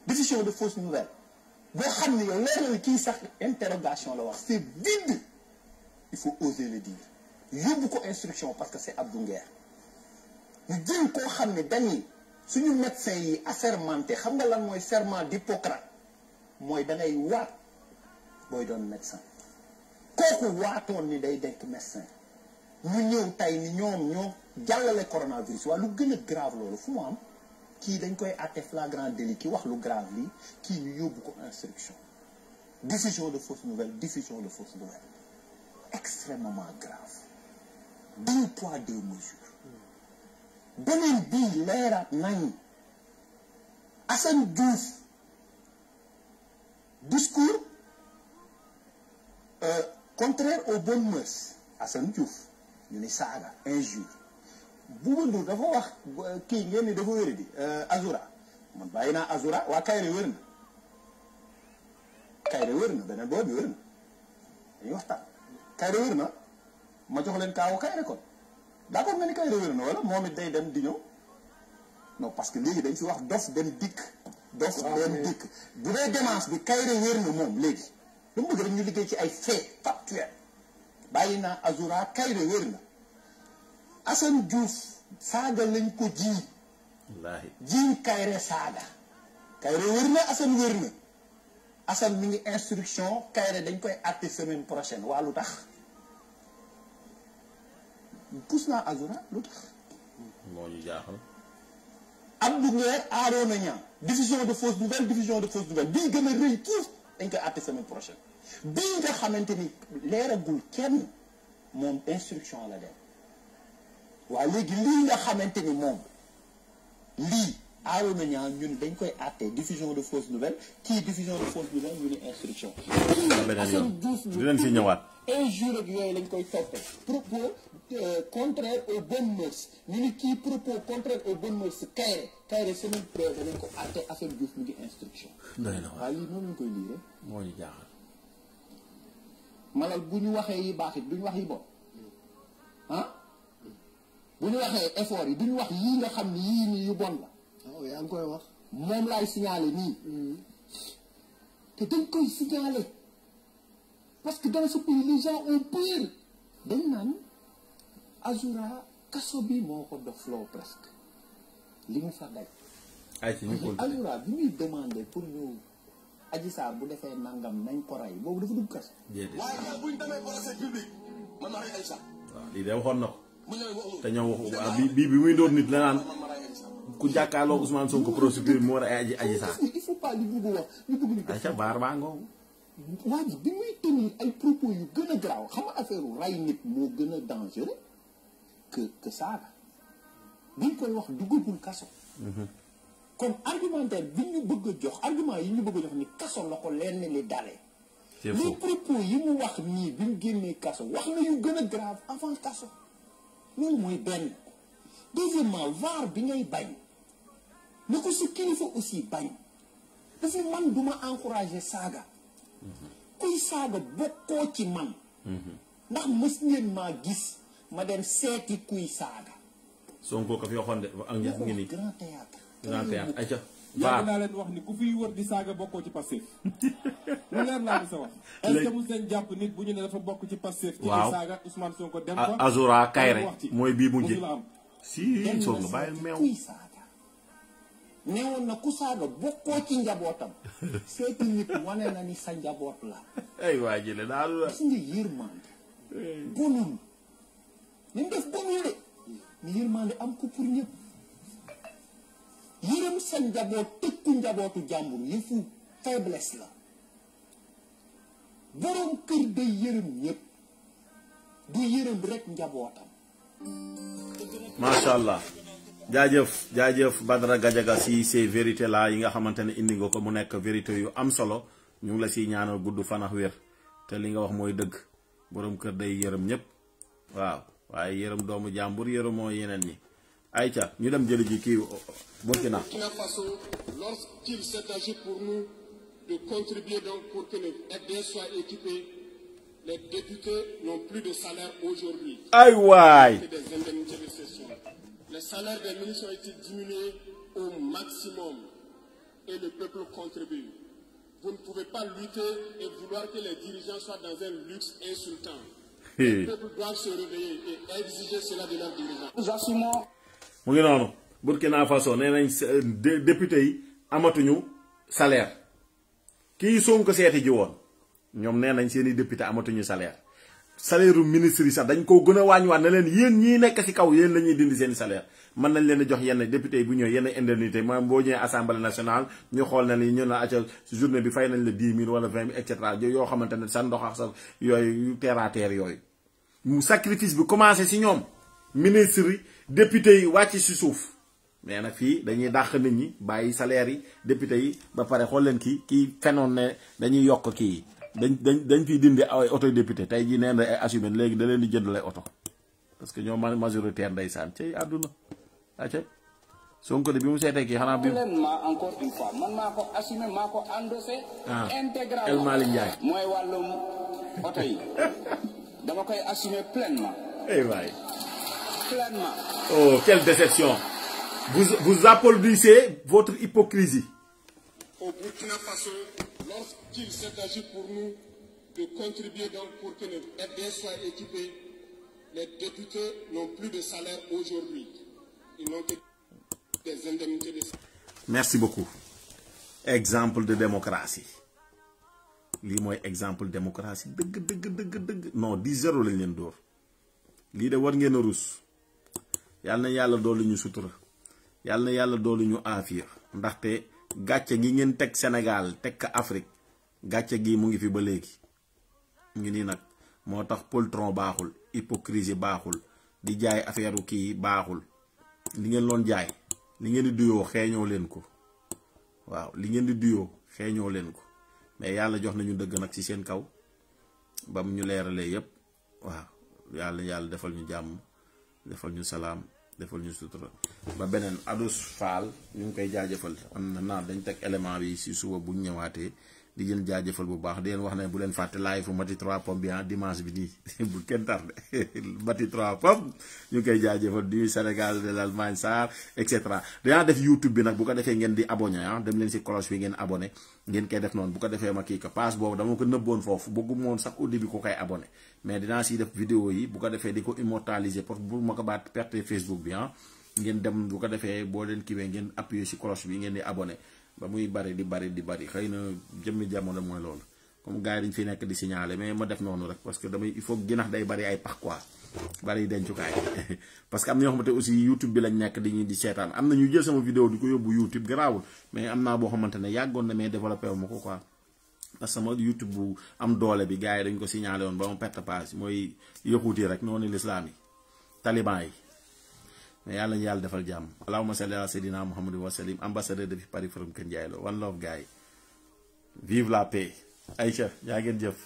diffusion de fausses nouvelles boo xam ne yow leer na kii sax interrogation la wax c'est vide il faut oser le dire yóbbu ko instruction parce que c'est Abdou Nguer ñu jël koo xam ne dañuy suñu médecin yi assermenté xam nga lan mooy serment d'Hippocrate mooy da ngay waat booy doon médecin kooku waatoon ni day dekk médecin ñu ñëw tey ni ñoo jàllale coronavirus waa lu gën a grave loolu fu mu am kii dañ koy àtte flagrant délit ki wax lu grave lii kii ñu yóbbu ko instruction diffusion de fausses nouvelles extrêmement grave 2 poids 2 mesures beneen bii leeraat nañ Assane Diouf discours contraire aux bonnes mœurs Assane Diouf ñu ni saaga injure Bouba Ndour dafa wax kii ngeen ni dafa wéri di Azura man bàyyi naa Azura waa Kayre wér na beneen boobu bi wér na dañuy waxtaan Kayre wér na ma jox leen kaawu Kayre kon d'accord nga ni Kayre wér na wala moom it day dem di ñëw non parce que léegi dañ fi wax dof dem dikk bu dee démence bi Kayre wér na moom léegi lu mu bëgg rek ñu liggéey ci ay faits factuels bàyyi naa Azura Kayre wér na Assane Diouf saaga lañ ko jiiñ Kayre saaga Kayre wér na Assane wér na Assane mi ngi instruction Kayre dañ koy àtte semaine prochaine waa lu tax pousse naa Azura lu tax moo ñu jaaxal Abdou Nguer Arona Niang diffusion de fausses nouvelles bii gën a rëy tuuf dañ koy àtte semaine prochaine bii nga xamante ni leeragul kenn moom instruction la dem waaw léegi lii nga xamante ni moom lii Arona Niang ñun dañ koy àtte diffusion de fausses nouvelles kii diffusion de fausses nouvelles ñu ni instruction dinañ fi ñëwaat injure ak yooyu lañ koy toppee propos contraire aux bonnes mœurs ñu ni kii propos contraire aux bonnes mœurs Kayre semaine preuve danañ ko àtte Assane Diouf mu ngi instruction waaw lii noonu lañ koy lii rek moo ñu jaaxal malal bu ñu waxee yi baax it duñu wax yi bon bu ñu waxee effort yi duñu wax yii nga xam ni yii nii yu bon la waaw yaa ngi koy wax moom laay signaler nii te dañ koy signaler parce que dans ce pays les gens ont peur dañ naan Azura kaso bi moo ko dofloo presque li mu fa daj Azura bi muy demandé pour ñu Adji Sarr bu defee nangam nañ ko rey boobu dafa dugg kaso waaye nag buñ demee procès public man ma rey Adji Sarr waaw lii de waxoon na ko te ñoo wax bi muy doon nit la naan ku jàkkaarloo Ousmane Sonko procédure moo war a Adji Sarr il faut pas li bëgg wax li bëgg ni ca baar baa ngoogu waa ji bi muy tenir ay propos yu gën a garaaw xam nga affaire rey nit moo gën a dangereux que saaga buñ koy wax duggagul kaso kon argumentaire bi ñu bëgg a jox argument yi ñu bëgg a jox ni kaso la ko lenn li dalee les propos yi mu wax nii bi mu génnee kaso wax na yu gën a grave avant kaso loolu mooy benn deuxièmement vaar bi ngay bañ na ko sa kilifa aussi bañ dafa man duma encourager saaga kuy saaga bokkoo ci man ndax mës ngeen maa gis ma dem seeti kuy saaga Sonko ko fi waxoon de ak ñax ngi nii grand théâtre ayca yàgg naa leen wax ni ku fiy wër di saaga bokkoo ci Pastef lu leer laa sa wax est-ce que mu seen jàpp nit bu ñu ne dafa bokk ci Pastef ci saaga Ousmane Sonko dem fa Azura Kayre mooy bii mujj si dem soog na bàyyi meew kuy saaga neewoon na ku saaga bokkoo ci njabootam seeti nit wane na ni sa njaboot la ay waa jële daal la gis nga yërmande bonul li mu def bonul de ni yërmande am ko pour ñëpp yërëm sa njaboot tëkku njabootu jàmbur yëfu faiblesse la borom kër day yërëm ñëpp du yërëm rek njabootam macha allah jaajëf Badara Gadiaga si ces vérités là yi nga xamante ne indi nga ko mu nekk vérité yu am solo ñu ngi la siy ñaanal gudd fan ak wér te li nga wax mooy dëgg borom kër day yërëm ñëpp waaw waaye yërëm doomu jàmbur yërëmoo yeneen ñi ayca ñu dem jëli ji kii Burkina Faso lorsqu'il s'est agi pour nous de contribuer donc pour que le FDS soit équipé, les députés n'ont plus de salaire aujourd'hui. Aïe waay. Des indemnités de session. Les salaires des ministres ont été diminués au maximum et le peuple contribue. Vous ne pouvez pas lutter et vouloir que les dirigeants soient dans un luxe insultant. Le peuple doit se réveiller et exiger cela de leurs dirigeants. Nous assumons. mu ngi noonu Burkina Faso nee nañ député yi amatuñu salaire kii Sonko seeti ji woon ñoom nee nañ seeni député amatuñu salaire u ministre yi sax dañ ko gën a wàññiwaat ne leen yéen ñii nekk ci kaw yéen la ñuy dindi seeni salaire mën nañ leen jox yenn député yi bu ñëw yenn indemnité maanaam boo ñëwee assemblée nationale ñu xool na ni ñu la acca journée bi fay nañ la 10 000 wala 20 000 et cetera yoo xamante ne sa ndox ak sa yooyu terre à terre yooyu mu sacrifice bi commencé ci ñoom ministre yi député yi wàcc ci suuf mais nag fii dañuy dàq nit ñi bàyyi salaire yi député yi ba pare xool leen kii fenoon ne dañuy yokk kii dañ fiy dindi ay auto député tey jii nee na ay assumé léegi da leen di jënd lay oto parce que ñoom majoritaire ndeysaan cay àdduna acca Sonko de bi mu seetee kii xanaa bi encore une fois man maa ko assumé maa ko endossé intégralement El Malick Ndiaye mooy wàllum oto yi dama koy assumer pleinement pleinement. Oh, quelle déception. Vous applaudissez votre hypocrisie. Au Burkina Faso, lorsqu'il s'est agi pour nous de contribuer donc pour que le FDS soit équipé, les députés n'ont plus de salaire aujourd'hui. Ils n'ont que des indemnités de salaire. Merci beaucoup. Exemple de démocratie. Lii mooy exemple démocratie dëgg non 10-0 lañ leen door lii de war ngeen a rus yàlla na yàlla doolu ñu sutura yàlla na yàlla doolu ñu aafiya ndaxte gàcce gi ngeen teg Sénégal teg ka Afrique gàcce gi mu ngi fi ba léegi mu ngi nii nag moo tax poltron baaxul hypocrisie baaxul di jaay affaire kii baaxul li ngeen loon jaay li ngeen di duyoo xeeñoo leen ko waaw li ngeen di duyoo xeeñoo leen ko mais yàlla jox nañu dëgg nag ci seen kaw bam ñu leeralee yépp waaw yàlla defal ñu jàmm defal ñu salaam defal ñu sutura ba beneen Adous Fall ñu ngi koy jaajëfal am na naa dañ teg élément bi ci suba bu ñu ñëwaatee di leen jaajëfal bu baax di leen wax ne bu leen fàtte live fu Mati 3 Pommes bi dimanche bi nii bu kenn tardé Mati 3 Pommes ñu ngi koy jaajëfal du Sénégal de l'Allemagne Sarr et cetera dinaa def YouTube bi nag bu ko defee ngeen di abonné dem leen ci cloche bi ngeen abonné ngeen koy def noonu bu ko defee ma kii ko passe boobu dama ko nëbboon foofu bëgguma woon sax au début ko koy abonné mais dinaa siy def vidéo yi bu ko defee di ko immortaliser pour bu ma ko baat perte Facebook bi ngeen dem bu ko defee boo leen kiiwee ngeen appuyer ci cloche bi ngeen di abonné ba muy bari di bari xëy na jëmmi jamono mooy loolu comme gars yi dañ fi nekk di signaler mais ma def noonu rek parce que damay il faut ginax day bari ay pax quoi bari dencukaay parce que am na ñoo xamante aussi YouTube bi lañ nekk di seetaan am na ñu jël sama vidéo di ko yóbbu YouTube garaawul mais am naa boo xamante ne yàggoon na mais développé wu ma ko quoi parce que sama YouTube bu am doole bi gars yi dañ ko signalé woon ba ma perte page mooy yëxuuti rek noonu l'islam yi taliban yi mais yàlla ñu yàlla defal jàmm allahumma salli ala sayyidina Muhammad wa sallim ambassadeur depuis Paris from Kër Ndiaye Lo one love gars yi vive la paix Aïcha yaa ngeen jëf